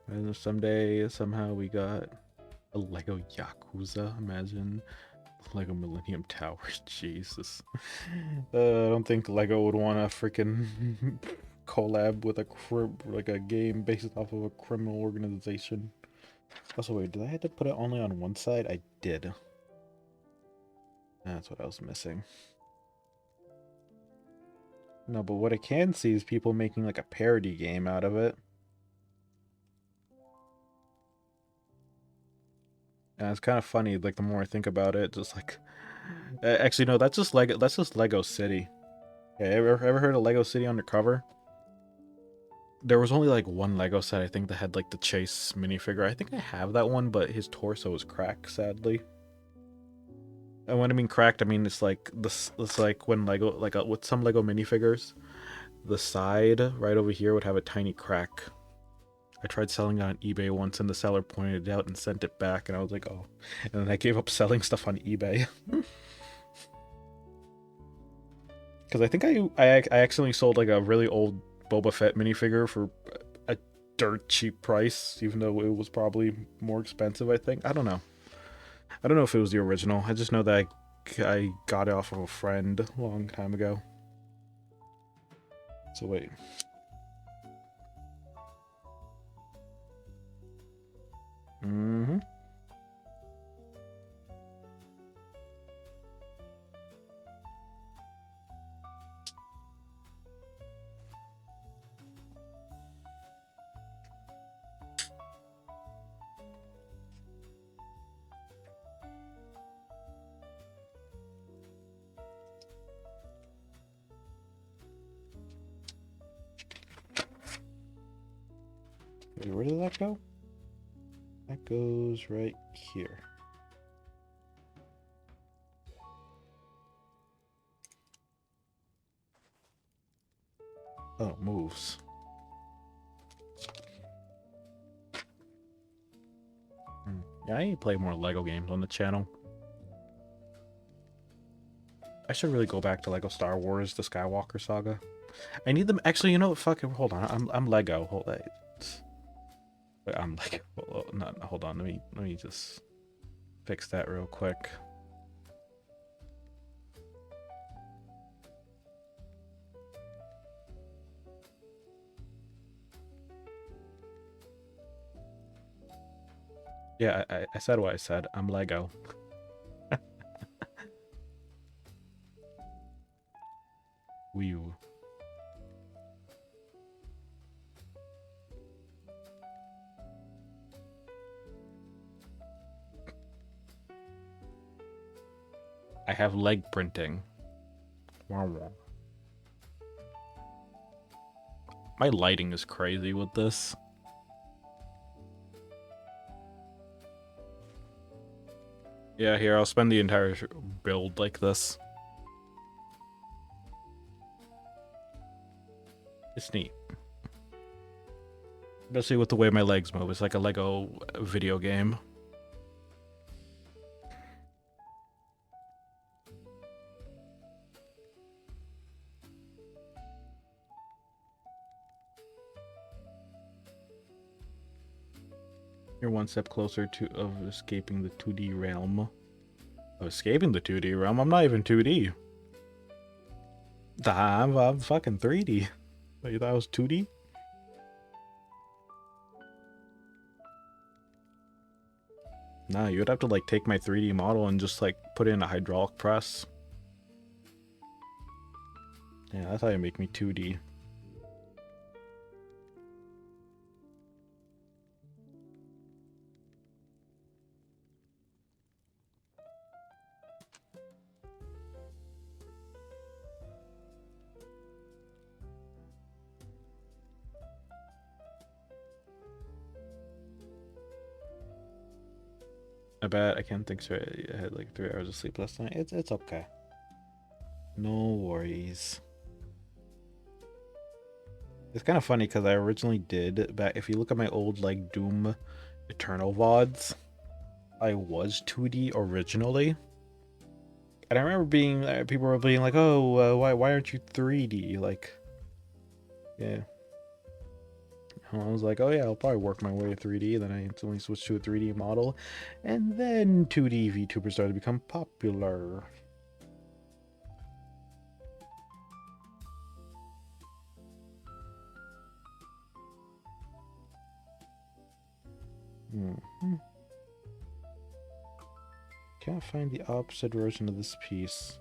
And someday, somehow, we got a Lego Yakuza. Imagine Lego Millennium Tower. Jesus. I don't think Lego would want to freaking collab with a game based off of a criminal organization. Also, wait, did I have to put it only on one side? I did. That's what I was missing. No, but what I can see is people making like a parody game out of it. And it's kind of funny, like the more I think about it, just like actually no, that's just Lego City. Yeah, ever heard of Lego City Undercover? There was only like one Lego set I think that had like the Chase minifigure. I think I have that one, but his torso is cracked, sadly. And when I mean cracked, I mean it's like this. It's like when Lego, like with some Lego minifigures, the side right over here would have a tiny crack. I tried selling it on eBay once, and the seller pointed it out and sent it back, and I was like, oh. And then I gave up selling stuff on eBay. Because I think I accidentally sold like a really old Boba Fett minifigure for a dirt cheap price, even though it was probably more expensive, I think. I don't know. I don't know if it was the original. I just know that I got it off of a friend a long time ago. So wait. Mm-hmm. Wait, where does that go? That goes right here. Oh, it moves. Yeah, I need to play more Lego games on the channel. I should really go back to Lego Star Wars: The Skywalker Saga. I need them. Actually, you know, fuck it. Hold on. I'm Lego. Hold on. Wait, I'm Lego. No, hold on. Let me just fix that real quick. Yeah, I said what I said. I'm Lego. Miyu. I have leg printing. Wow, wow. My lighting is crazy with this. Yeah, here, I'll spend the entire build like this. It's neat. Especially with the way my legs move. It's like a Lego video game. You're one step closer of escaping the 2D realm. Of escaping the 2D realm? I'm not even 2D. I'm fucking 3D. You thought I was 2D? Nah, you'd have to like take my 3D model and just like put it in a hydraulic press. Yeah, that's how you make me 2D. I bet I can't think straight. I had like 3 hours of sleep last night. It's okay. No worries. It's kind of funny because I originally did back. If you look at my old like Doom Eternal VODs, I was 2D originally, and I remember being people were being like, "Oh, why aren't you 3D?" Like, yeah. I was like, "Oh yeah, I'll probably work my way to 3D." Then I instantly switched to a 3D model, and then 2D VTubers started to become popular. Hmm. Can't find the opposite version of this piece.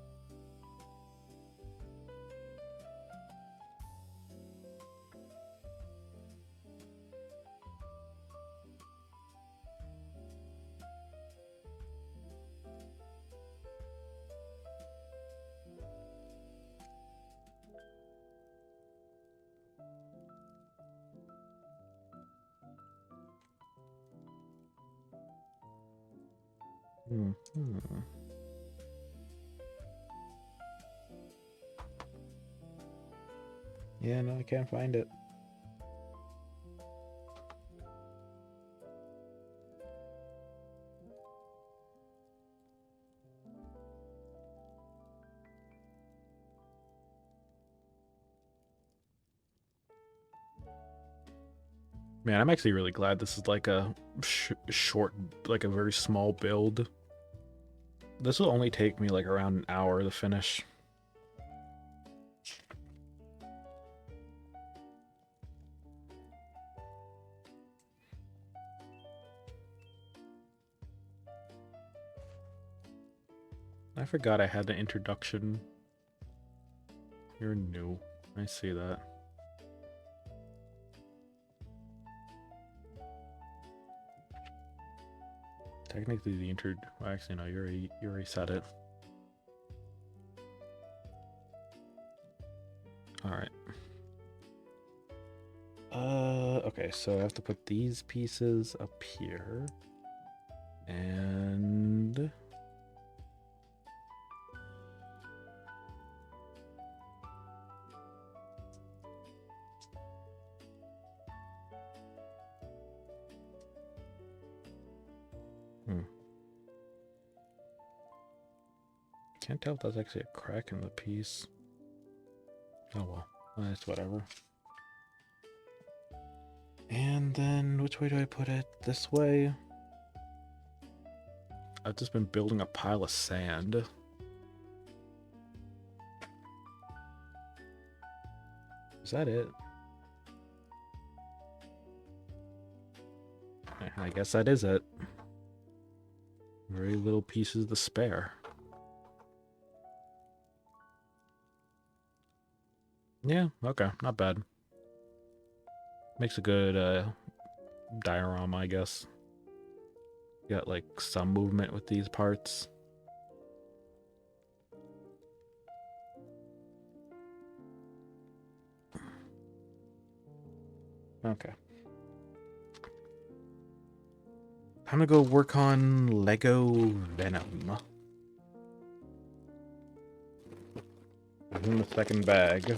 Hmm. Yeah, no, I can't find it. Man, I'm actually really glad this is like a short, like a very small build. This will only take me like around an hour to finish. I forgot I had an introduction. You're new. I see that. Technically, the well, actually, no, you already said it. All right. Okay, so I have to put these pieces up here, and can't tell if that's actually a crack in the piece. Oh well, that's whatever. And then, which way do I put it? This way? I've just been building a pile of sand. Is that it? I guess that is it. Very little pieces to spare. Yeah, okay, not bad. Makes a good diorama, I guess. Got like some movement with these parts. Okay. I'm gonna go work on Lego Venom. It's in the second bag.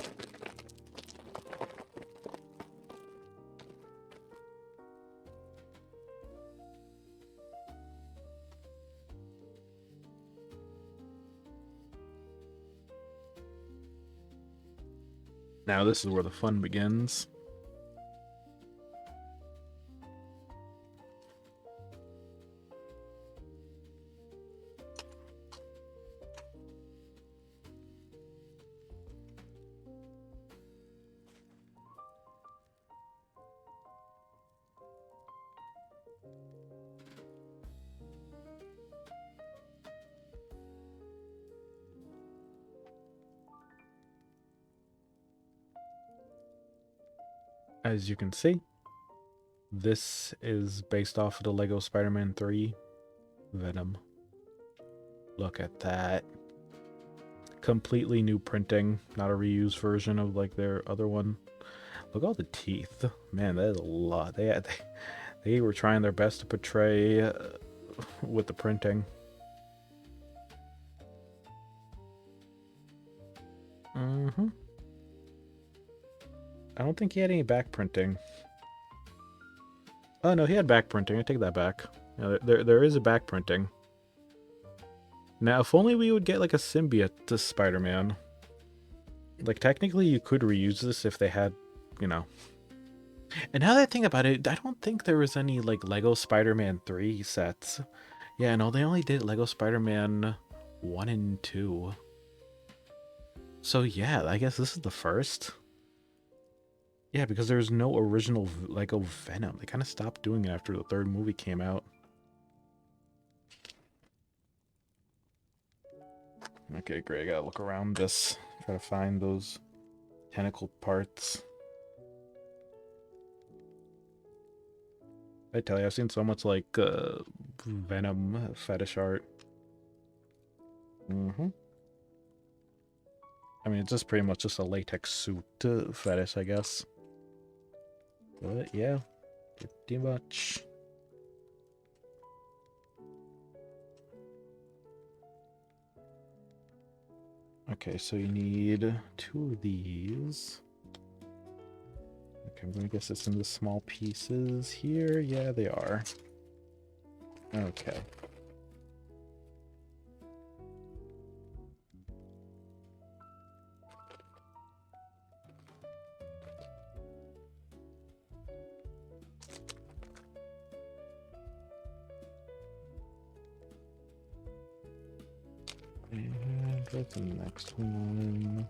Now this is where the fun begins. As you can see, this is based off of the Lego Spider-Man 3 Venom. Look at that. Completely new printing, not a reused version of like their other one. Look at all the teeth. Man, that is a lot. They were trying their best to portray with the printing. Mm-hmm. I don't think he had any back printing. Oh no, he had back printing. I take that back. Yeah, there is a back printing. Now, if only we would get like a symbiote to Spider-Man. Like technically, you could reuse this if they had, you know. And now that I think about it, I don't think there was any like Lego Spider-Man 3 sets. Yeah, no, they only did Lego Spider-Man 1 and 2. So yeah, I guess this is the first. Yeah, because there's no original Lego Venom. They kind of stopped doing it after the third movie came out. Okay, great. I gotta look around this. Try to find those tentacle parts. I tell you, I've seen so much like Venom fetish art. Mm-hmm. I mean, it's just pretty much just a latex suit fetish, I guess. But yeah, pretty much. Okay, so you need 2 of these. Okay, I'm gonna guess it's in the small pieces here. Yeah, they are. Okay. And go to the next one.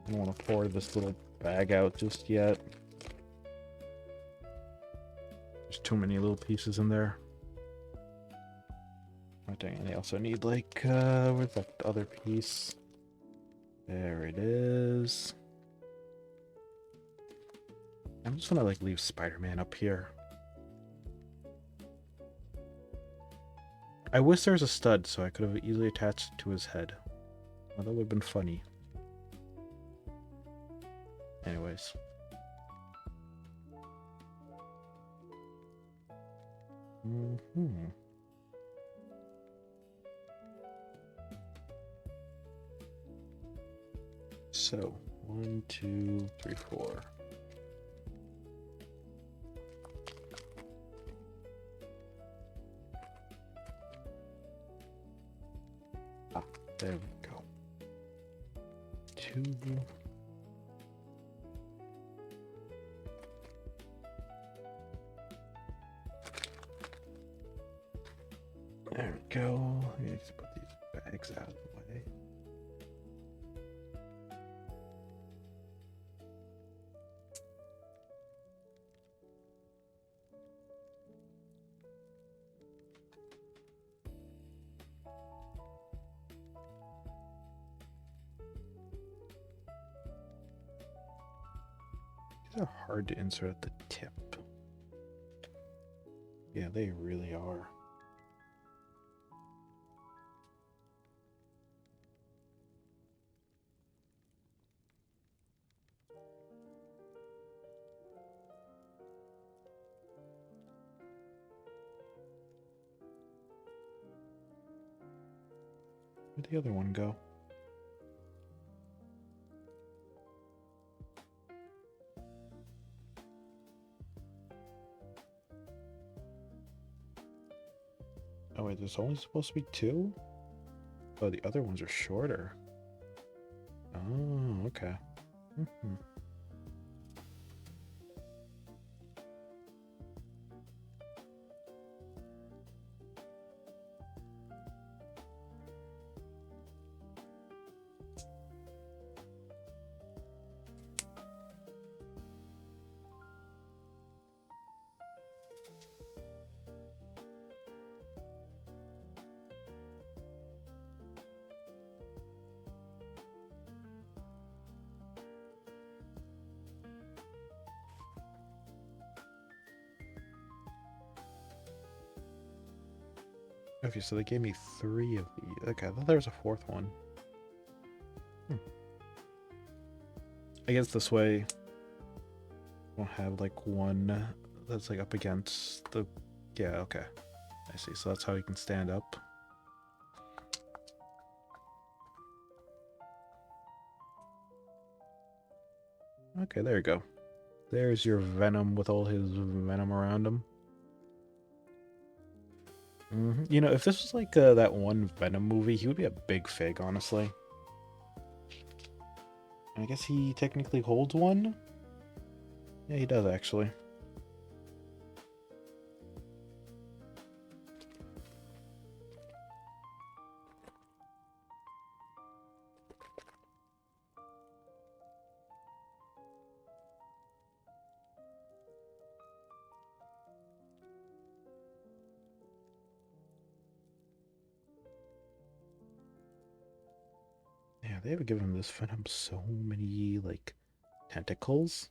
I don't want to pour this little bag out just yet. There's too many little pieces in there. Oh dang, and I also need like, where's that other piece? There it is. I'm just gonna like leave Spider-Man up here. I wish there was a stud so I could have easily attached it to his head. Well, that would have been funny. Anyways. Mm-hmm. So, 1, 2, 3, 4. Ah, there we go. 2. There we go. I need to put these bags out of the way. These are hard to insert at the tip. Yeah, they really are. Where'd the other one go? Oh wait, there's only supposed to be 2? Oh, the other ones are shorter. Oh, okay. Mm-hmm. Okay, so they gave me 3 of these. Okay, I thought there was a fourth one. I guess this way we'll have like one that's like up against the... Yeah, okay. I see. So that's how you can stand up. Okay, there you go. There's your Venom with all his venom around him. You know, if this was like that one Venom movie, he would be a big fig, honestly. I guess he technically holds one? Yeah, he does, actually. Yeah, they have given this Venom so many, like, tentacles.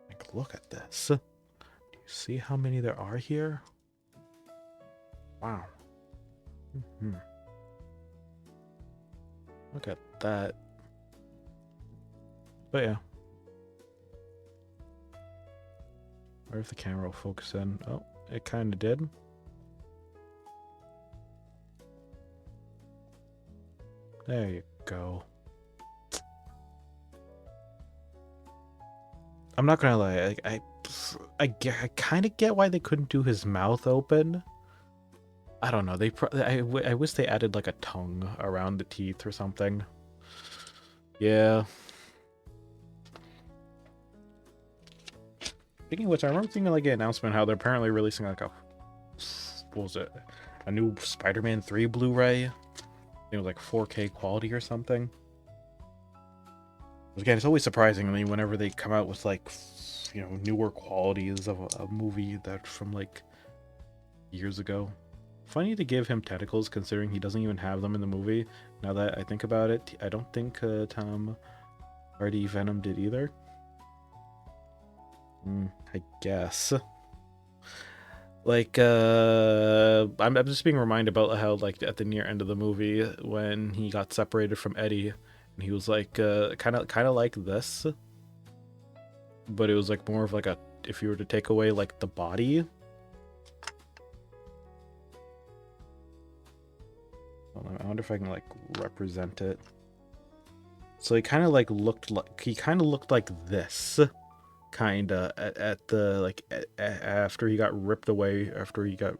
Like, look at this. Do you see how many there are here? Wow. Look at that. But yeah. Where if the camera will focus in? Oh, it kind of did. There you go. I'm not gonna lie, I kind of get why they couldn't do his mouth open. I don't know. I wish they added like a tongue around the teeth or something. Yeah. Speaking of which, I remember seeing like an announcement how they're apparently releasing like a... What was it? A new Spider-Man 3 Blu-ray. It was like 4K quality or something. Again, it's always surprising me whenever they come out with like, you know, newer qualities of a movie that from like years ago. Funny to give him tentacles considering he doesn't even have them in the movie. Now that I think about it, I don't think Tom Hardy Venom did either. I guess. Like, I'm just being reminded about how, like, at the near end of the movie, when he got separated from Eddie, and he was like, kind of like this, but it was like more of like a, if you were to take away like the body. I wonder if I can like represent it. So he kind of like looked like this. Kinda at the like after he got ripped away, after he got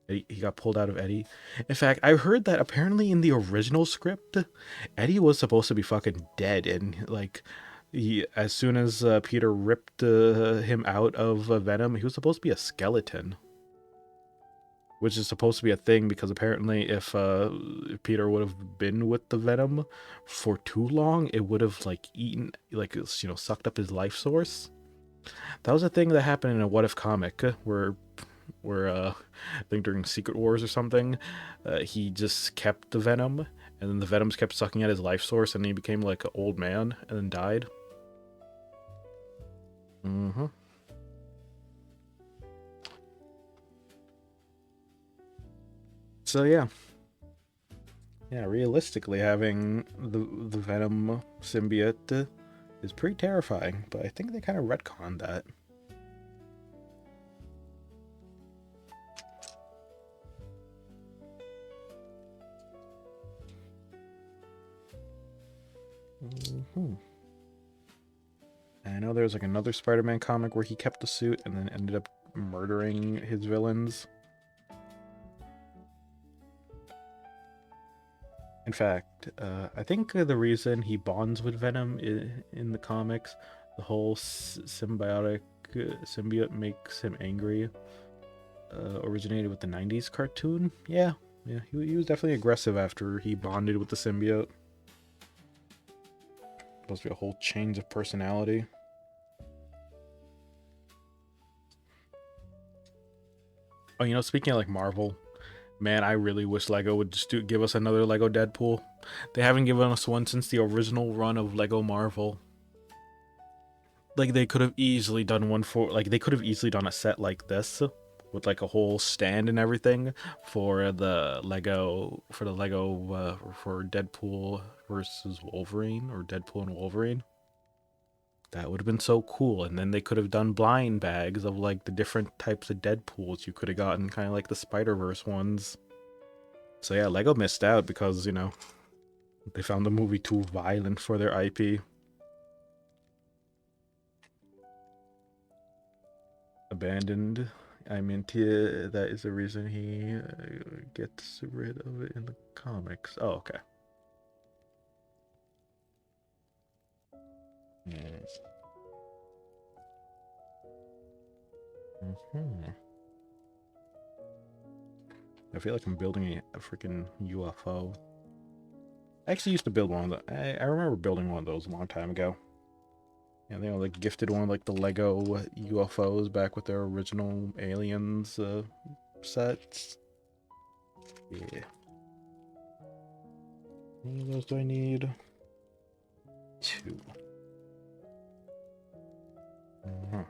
he got pulled out of Eddie. In fact, I heard that apparently in the original script, Eddie was supposed to be fucking dead, and like he, as soon as Peter ripped him out of Venom, he was supposed to be a skeleton, which is supposed to be a thing because apparently if Peter would have been with the Venom for too long, it would have like eaten, like, you know, sucked up his life source. That was a thing that happened in a What If comic where I think during Secret Wars or something, he just kept the Venom, and then the Venoms kept sucking at his life source, and he became like an old man and then died. So yeah, realistically, having the Venom symbiote is pretty terrifying, but I think they kind of retconned that. I know there's like another Spider-Man comic where he kept the suit and then ended up murdering his villains. In fact, I think the reason he bonds with Venom in the comics, the whole symbiote makes him angry, originated with the 90s cartoon. Yeah, he was definitely aggressive after he bonded with the symbiote. Supposed to be a whole change of personality. Oh, you know, speaking of like Marvel, man, I really wish Lego would just give us another Lego Deadpool. They haven't given us one since the original run of Lego Marvel. Like, they could have easily done one for, like, they could have easily done a set like this, with like a whole stand and everything for the Lego for Deadpool versus Wolverine, or Deadpool and Wolverine. That would have been so cool. And then they could have done blind bags of like the different types of Deadpools you could have gotten, kind of like the Spider-Verse ones. So yeah, Lego missed out because, you know, they found the movie too violent for their IP. Abandoned. I mean, that is the reason he gets rid of it in the comics. Oh, okay. Mm-hmm. I feel like I'm building a freaking UFO. I actually used to build one of the. I remember building one of those a long time ago. Yeah, they like gifted one of like the Lego UFOs back with their original Aliens sets. Yeah. How many of those do I need? 2. Uh-huh.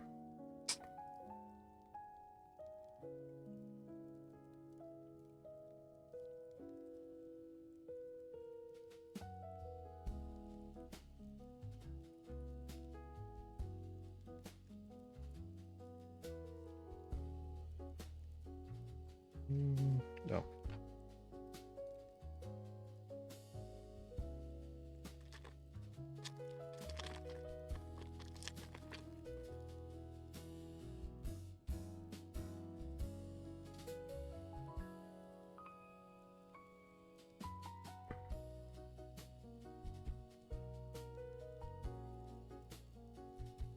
No.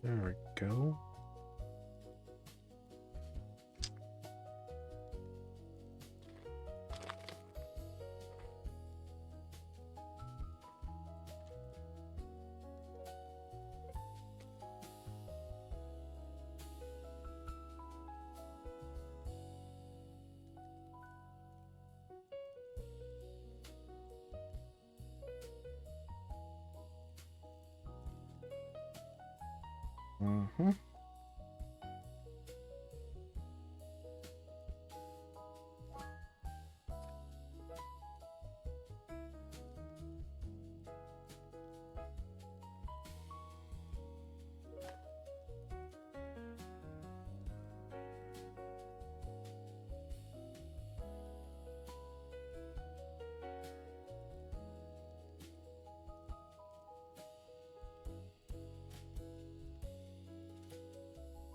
There we go. Mm-hmm.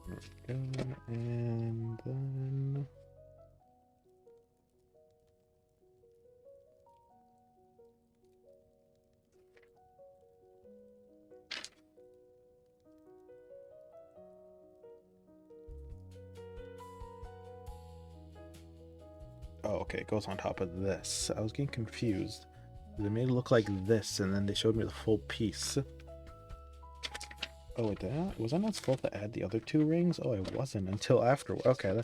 There we go. And then oh, okay, it goes on top of this. I was getting confused. They made it look like this, and then they showed me the full piece. Oh, wait, was I not supposed to add the other 2 rings? Oh, I wasn't until after. Okay, I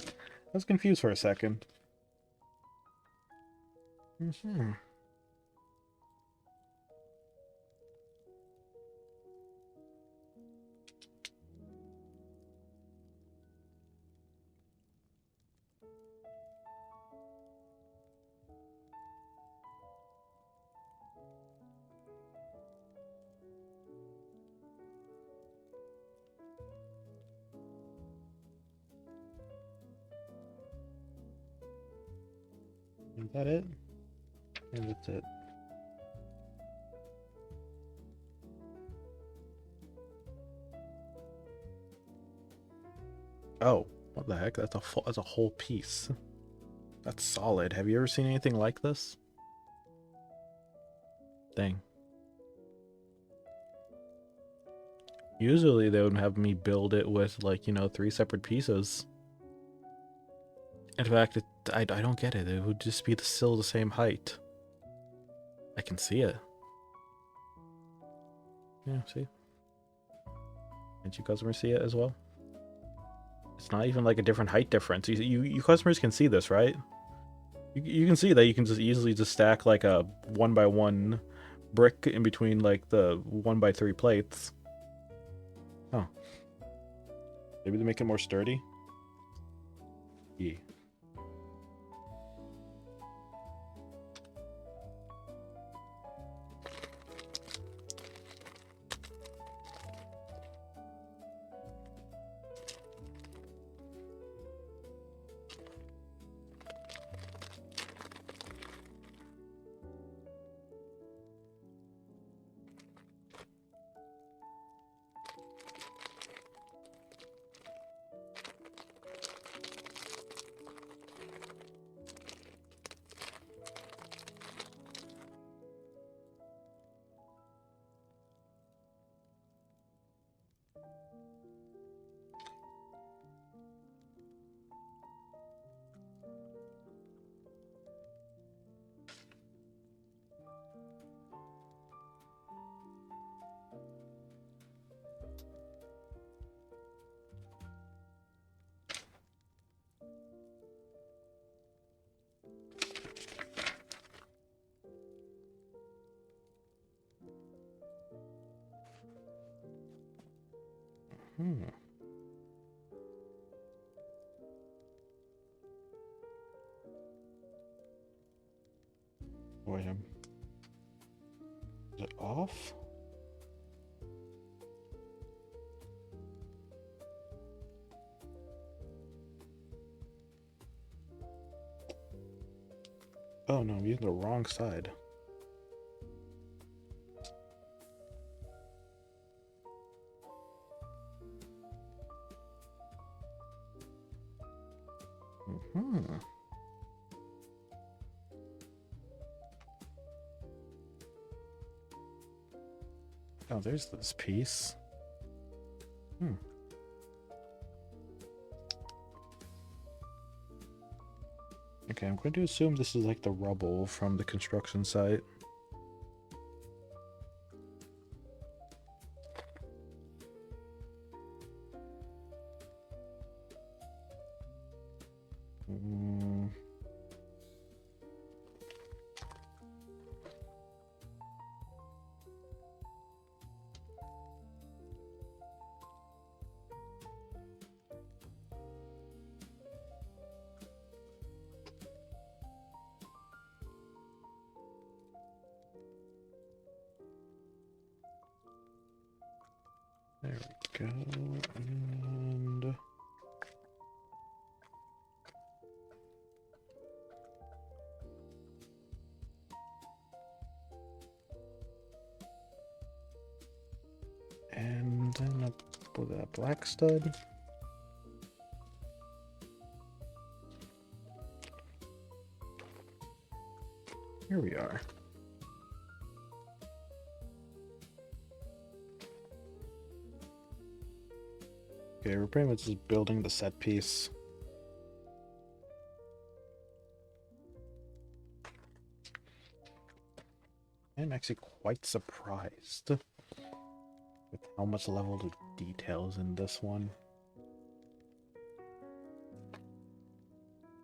was confused for a second. Mm-hmm. Is that it? And that's it. Oh, what the heck? That's a whole piece. That's solid. Have you ever seen anything like this? Dang. Usually they would have me build it with, like, you know, 3 separate pieces. In fact, I don't get it. It would just be still the same height. I can see it. Yeah, see? Did you customers see it as well? It's not even like a different height difference. You customers can see this, right? You can see that you can just easily just stack like a 1x1 brick in between like the 1x3 plates. Oh. Maybe to make it more sturdy? Yeah. Hmm. Wait, is it off? Oh no, I'm using the wrong side. Hmm. Oh, there's this piece. Hmm. Okay, I'm going to assume this is like the rubble from the construction site. Mm. There we go. And then up with that black stud. Here we are. Okay, we're pretty much just building the set piece. I'm actually quite surprised with how much level of detail is in this one. I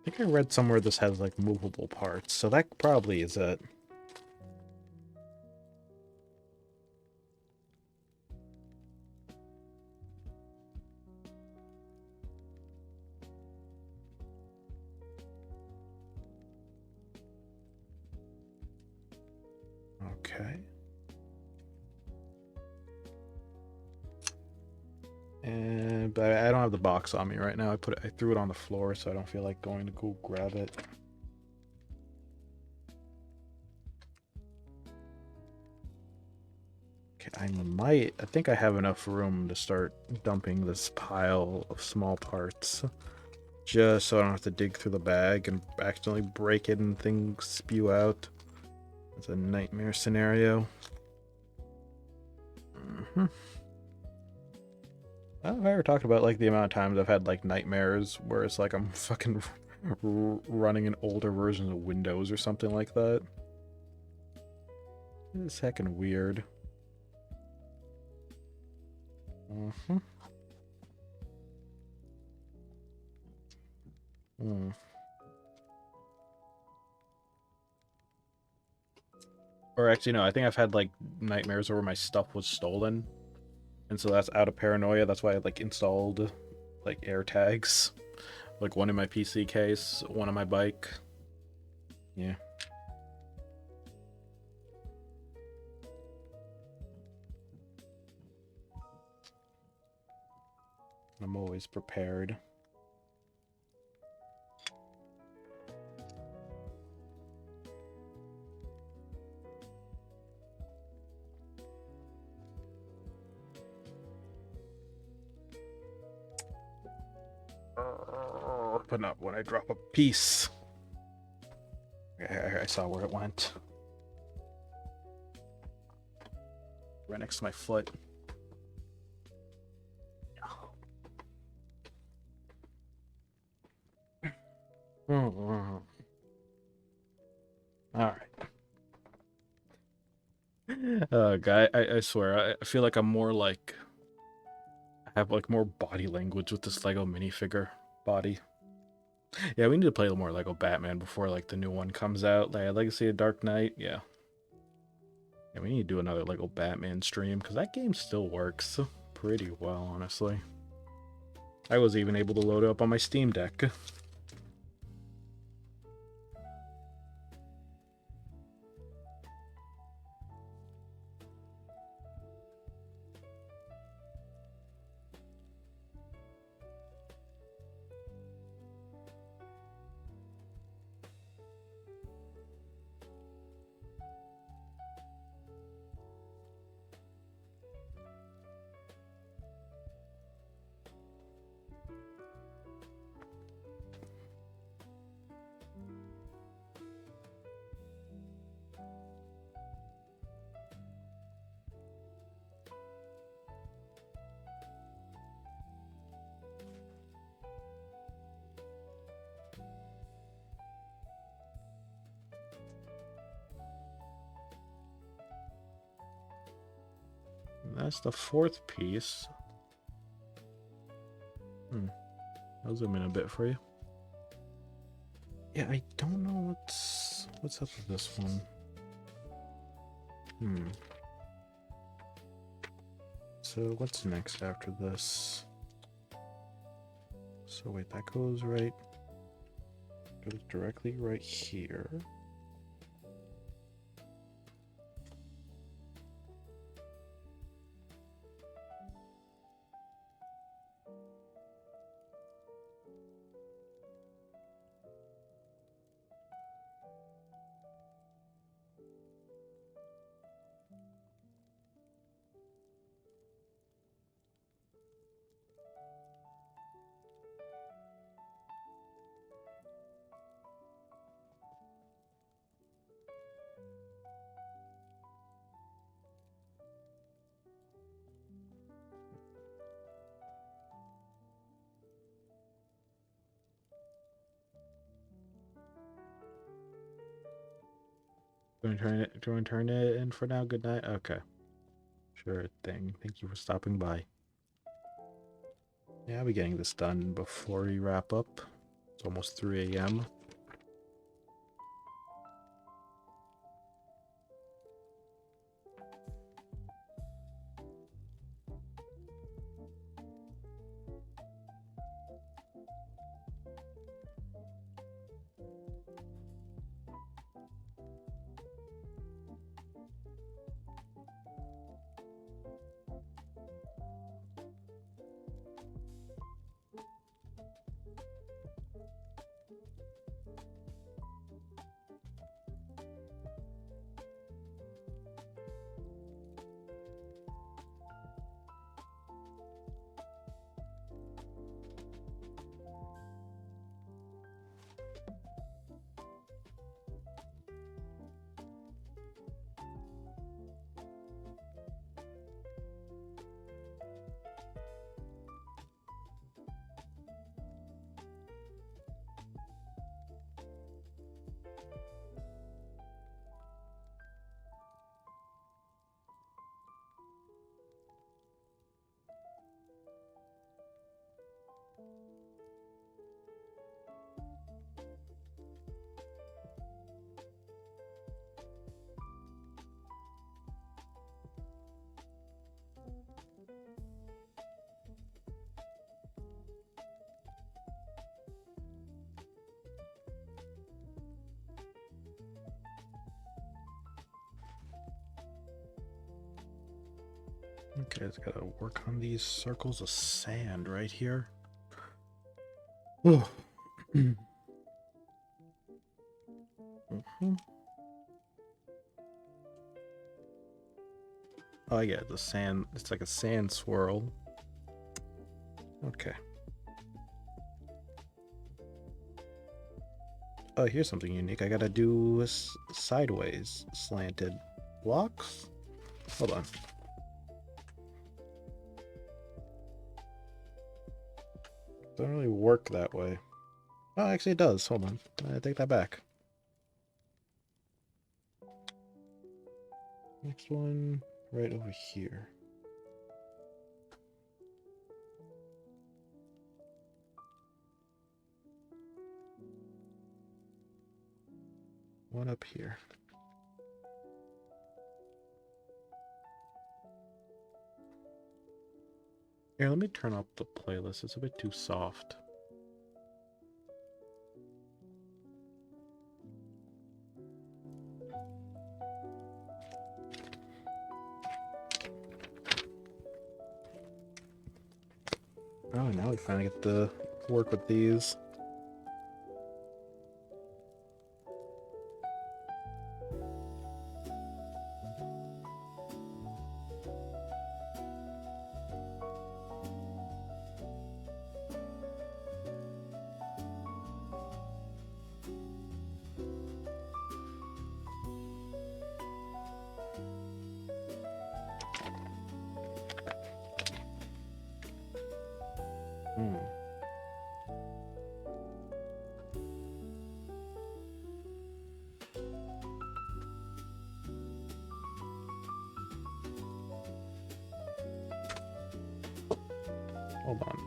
think I read somewhere this has like movable parts, so that probably is it. Okay. And but I don't have the box on me right now. I threw it on the floor, so I don't feel like going to go grab it. Okay, I think I have enough room to start dumping this pile of small parts. Just so I don't have to dig through the bag and accidentally break it and things spew out. It's a nightmare scenario. Have I ever talked about like the amount of times I've had like nightmares where it's like I'm fucking running an older version of Windows or something like that? It's heckin' weird. Or actually, no, I think I've had like nightmares where my stuff was stolen. And so that's out of paranoia. That's why I like installed like air tags. Like one in my PC case, one on my bike. Yeah. I'm always prepared. But not when I drop a piece. I saw where it went. Right next to my foot. All right. God, I swear, I feel like I'm more like I have like more body language with this Lego minifigure body. Yeah, we need to play a little more Lego Batman before like the new one comes out. Like Legacy of Dark Knight, yeah. Yeah, we need to do another Lego Batman stream because that game still works pretty well, honestly. I was even able to load it up on my Steam Deck. That's the fourth piece. I'll zoom in a bit for you. Yeah, I don't know what's up with this one. So what's next after this? So wait, that goes directly right here. Do you want to turn it in for now? Good night? Okay. Sure thing. Thank you for stopping by. Yeah, I'll be getting this done before we wrap up. It's almost 3 a.m. Okay, it's gotta work on these circles of sand right here. Oh. Oh yeah, the sand. It's like a sand swirl. Okay. Oh, here's something unique. I gotta do sideways slanted blocks. Hold on. Doesn't really work that way. Oh, actually it does. Hold on. I take that back. Next one, right over here. One up here. Here, let me turn up the playlist. It's a bit too soft. Oh, now we finally get to work with these. Hold on.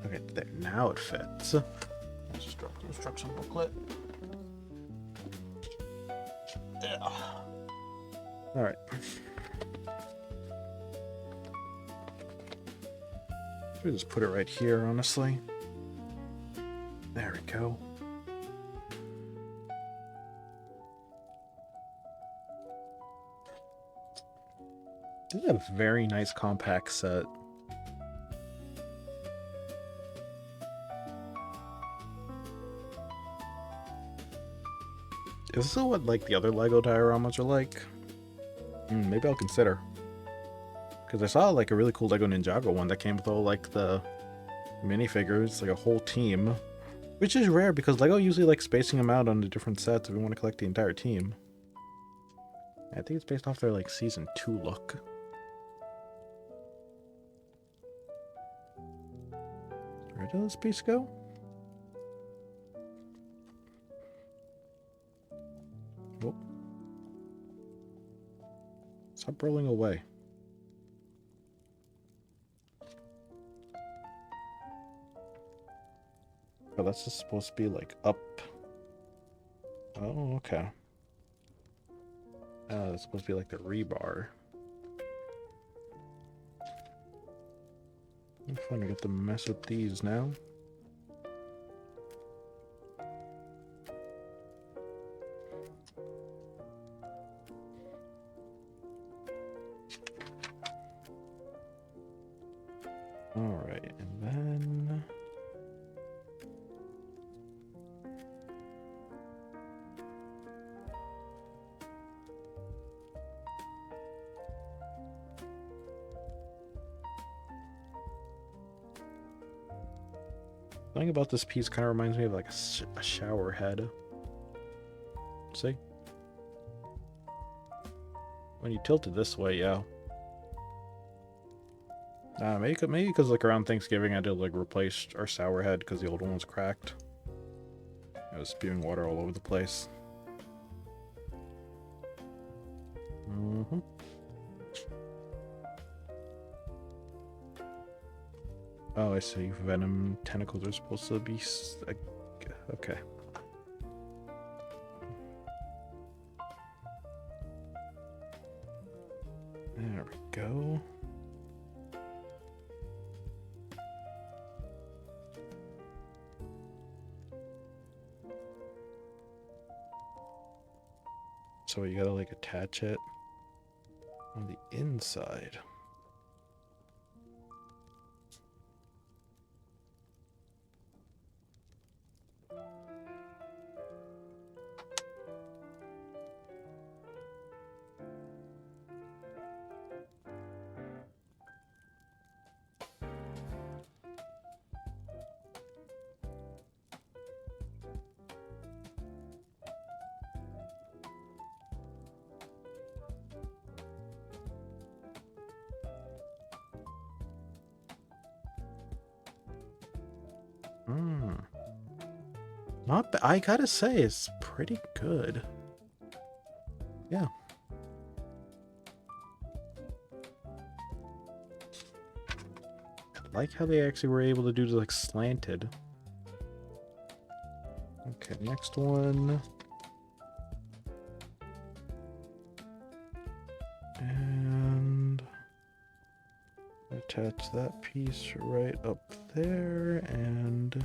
Okay, there. Now it fits. Let's just drop the instruction booklet. Yeah. All right. Should just put it right here, honestly. There we go. This is a very nice compact set. Is this what like the other Lego dioramas are like? Maybe I'll consider. Because I saw like a really cool Lego Ninjago one that came with all like the minifigures, like a whole team. Which is rare because Lego usually like spacing them out on the different sets if we want to collect the entire team. I think it's based off their like season 2 look. Where did this piece go? Oh. Stop rolling away. Oh, that's just supposed to be like up. Oh, okay. It's supposed to be like the rebar. Fun to get to mess with these now. Alright, and then... Something about this piece kind of reminds me of like a shower head. See? When you tilt it this way, yeah. Maybe because like around Thanksgiving I had to like replace our shower head because the old one was cracked. It was spewing water all over the place. Mm-hmm. Oh, I see. Venom tentacles are supposed to be... Okay. There we go. So you gotta like attach it on the inside. Not bad. I gotta say, it's pretty good. Yeah. I like how they actually were able to do like slanted. Okay, next one. And attach that piece right up there, and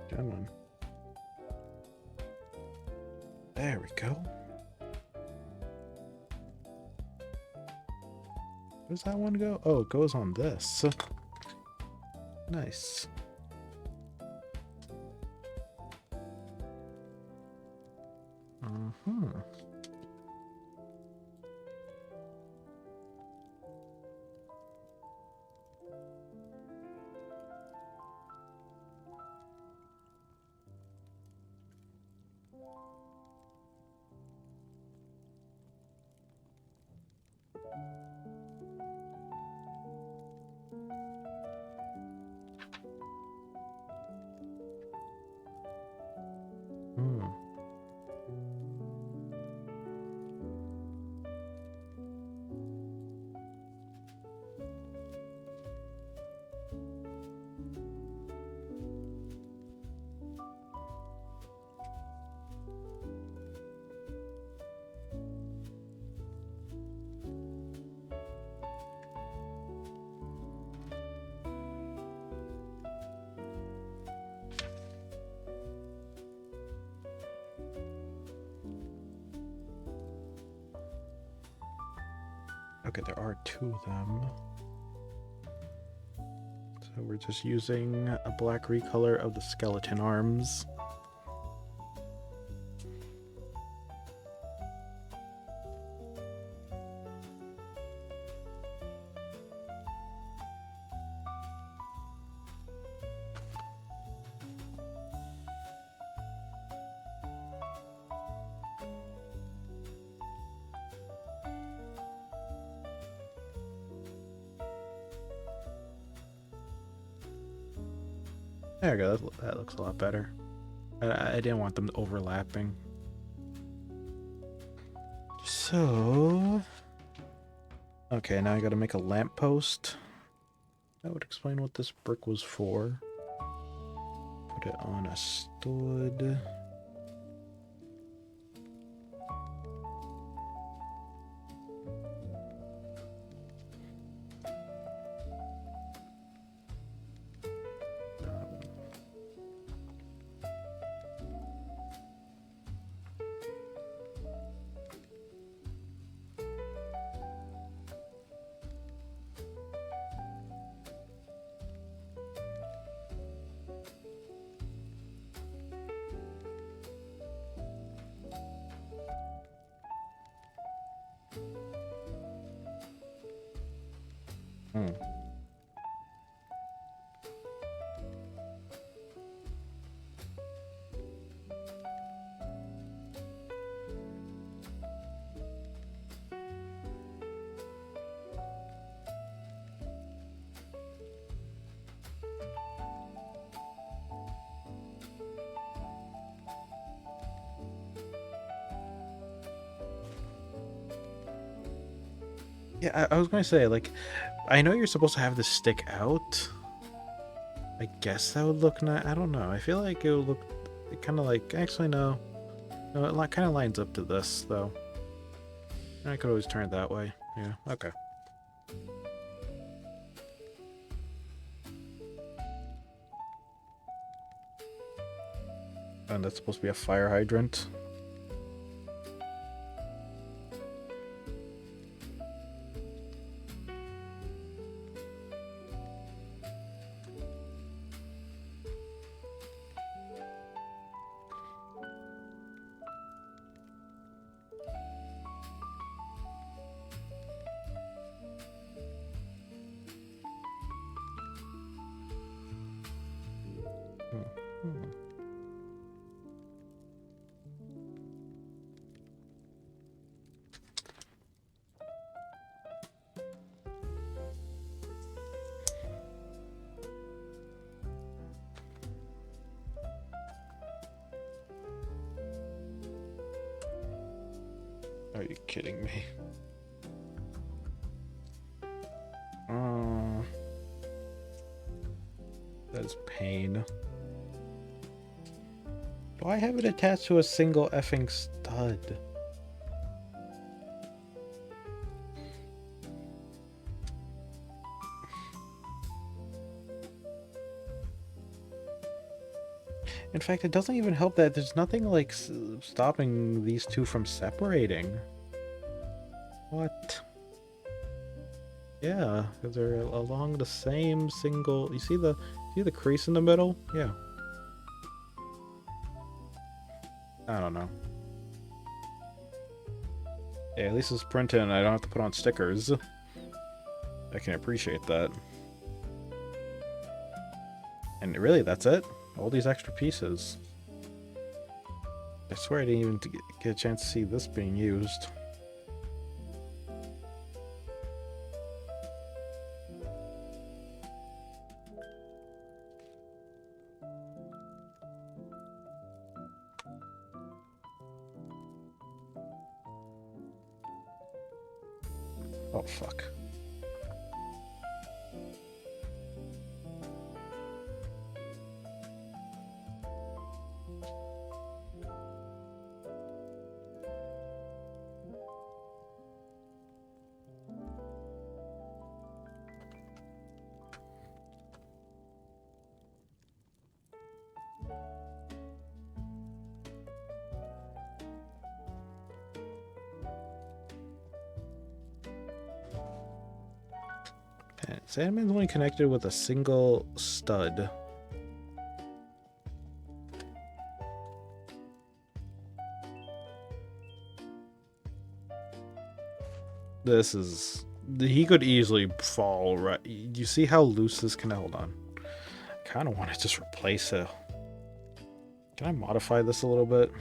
come on. There we go. Where does that one go? Oh, it goes on this. Nice. Uh-huh. Hmm. Okay, there are two of them. So we're just using a black recolor of the skeleton arms. There we go, that looks a lot better. I didn't want them overlapping. So... okay, now I gotta make a lamppost. That would explain what this brick was for. Put it on a stud. Hmm. Yeah, I was going to say, like, I know you're supposed to have this stick out. I guess that would look nice. I don't know. I feel like it would look kind of like... actually, no. No, it kind of lines up to this, though. I could always turn it that way. Yeah, okay. And that's supposed to be a fire hydrant. Are you kidding me? Oh, that's pain. Do I have it attached to a single effing stud? In fact, it doesn't even help that there's nothing like stopping these two from separating. What? Yeah, because they're along the same single. You see the crease in the middle? Yeah. I don't know. Yeah, at least it's printed and I don't have to put on stickers. I can appreciate that. And really, that's it? All these extra pieces. I swear I didn't even get a chance to see this being used. Oh, fuck. Sandman's only connected with a single stud. This is... He could easily fall right... You see how loose this can... Hold on. I kind of want to just replace it. Can I modify this a little bit?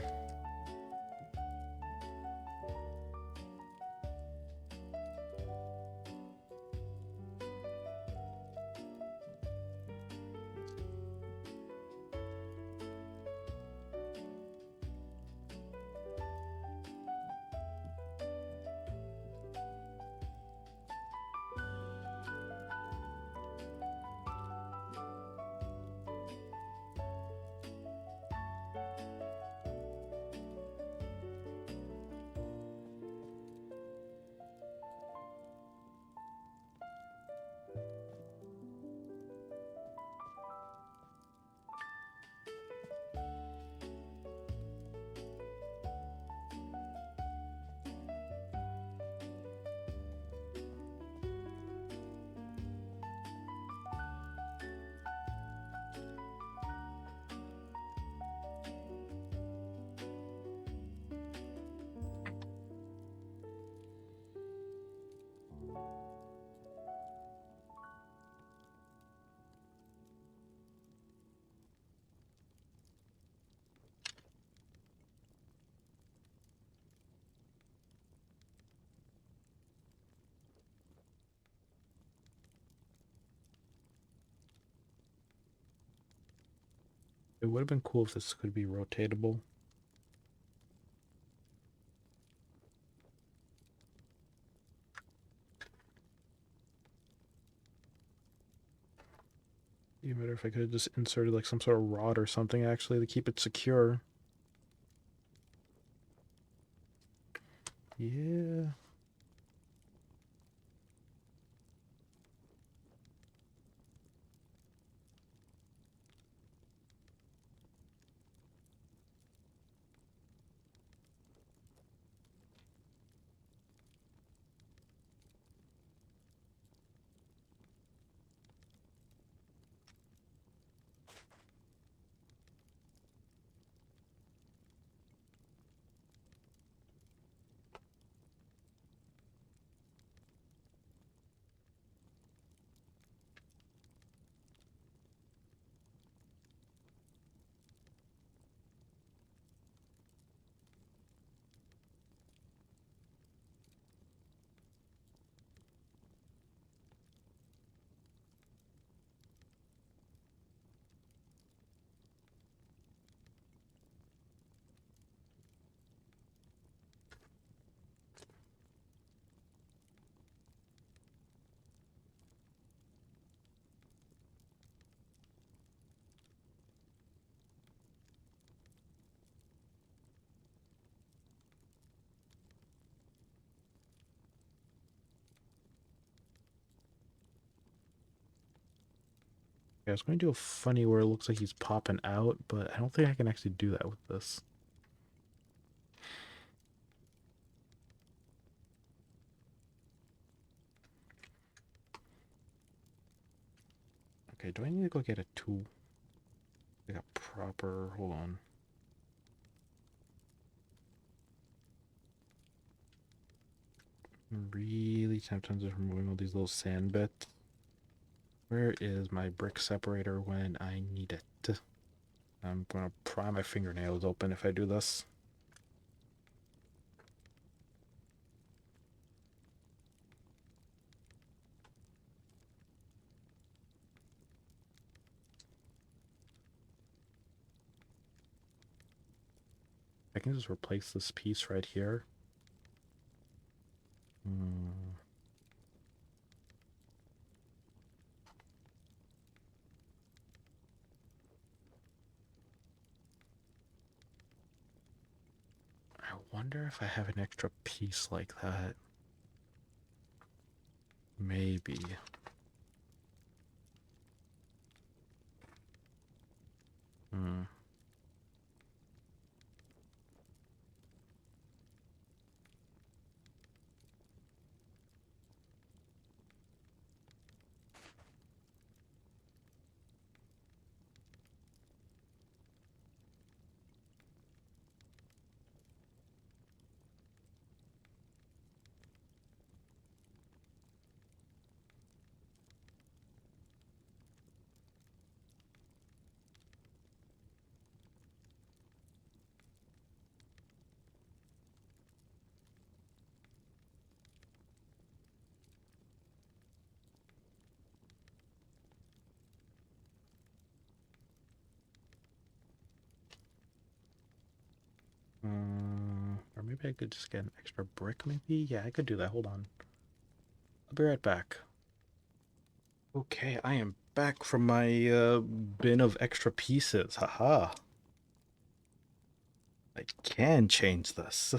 It would have been cool if this could be rotatable. Even better if I could have just inserted like some sort of rod or something actually to keep it secure. Yeah. I was going to do a funny where it looks like he's popping out, but I don't think I can actually do that with this. Okay, do I need to go get a tool? Like a proper, hold on. I'm really tempted to removing all these little sand bits. Where is my brick separator when I need it? I'm gonna pry my fingernails open if I do this. I can just replace this piece right here. I wonder if I have an extra piece like that. Maybe. Hmm. Or maybe I could just get an extra brick, maybe? Yeah, I could do that. Hold on. I'll be right back. Okay, I am back from my bin of extra pieces. Haha. I can change this.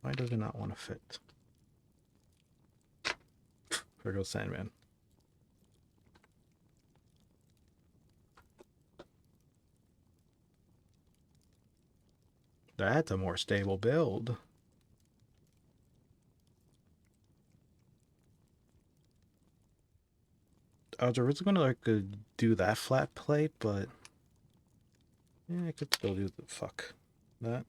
Why does it not want to fit? There goes Sandman. That's a more stable build. I was originally gonna like do that flat plate, but yeah, I could still do the fuck that.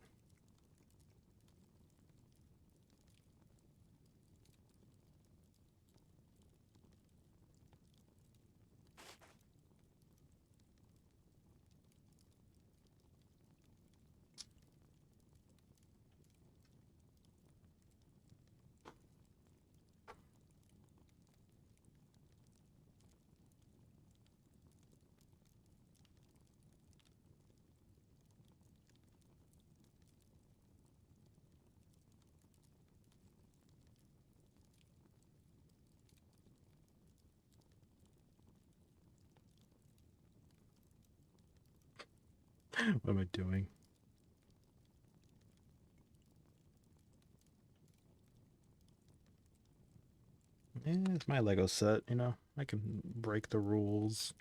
What am I doing? Yeah, it's my Lego set, you know. I can break the rules.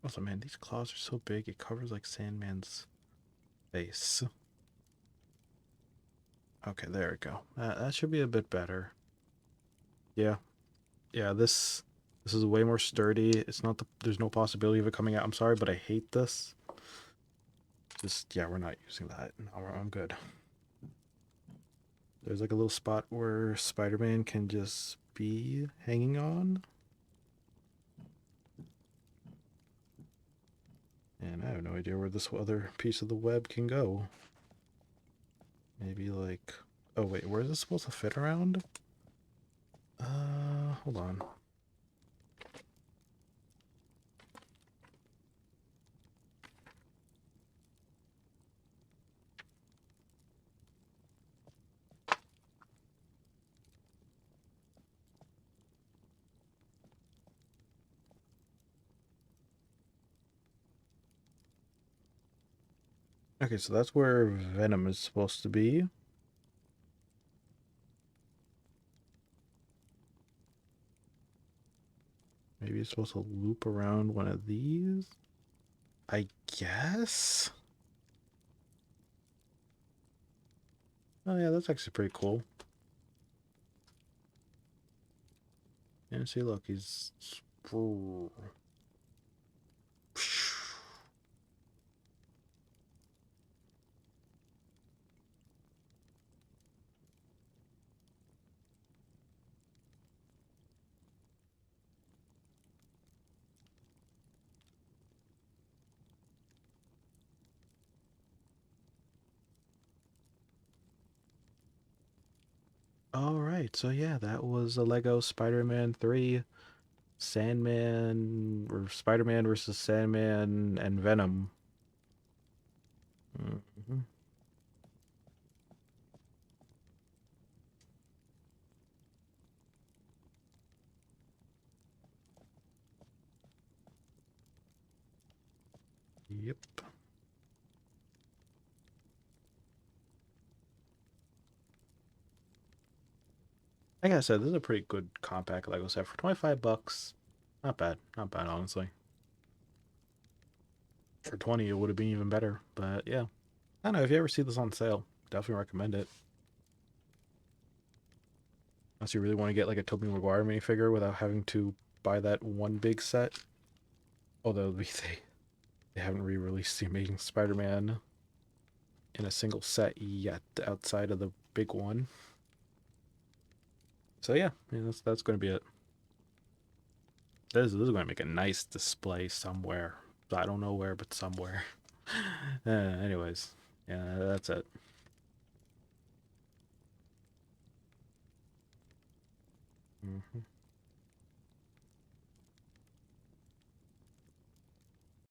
Also, man, these claws are so big, it covers like Sandman's face. Okay, there we go. That should be a bit better. Yeah, yeah. This is way more sturdy. It's not there's no possibility of it coming out. I'm sorry, but I hate this. Just yeah, we're not using that. No, I'm good. There's like a little spot where Spider-Man can just be hanging on. And I have no idea where this other piece of the web can go. Maybe like, oh wait, where is this supposed to fit around? Hold on. Okay, so that's where Venom is supposed to be. Maybe it's supposed to loop around one of these? I guess? Oh yeah, that's actually pretty cool. And see, look, he's... Alright, so yeah, that was a Lego Spider-Man 3 Sandman, or Spider-Man versus Sandman and Venom. Mhm. Yep. Like I said, this is a pretty good compact Lego set for 25 bucks. Not bad. Not bad, honestly. For 20, it would have been even better. But yeah. I don't know. If you ever see this on sale, definitely recommend it. Unless you really want to get like a Tobey Maguire minifigure without having to buy that one big set. Although they haven't re-released the Amazing Spider-Man in a single set yet outside of the big one. So yeah, that's going to be it. This is going to make a nice display somewhere. I don't know where, but somewhere. Anyways, yeah, that's it. Mm-hmm.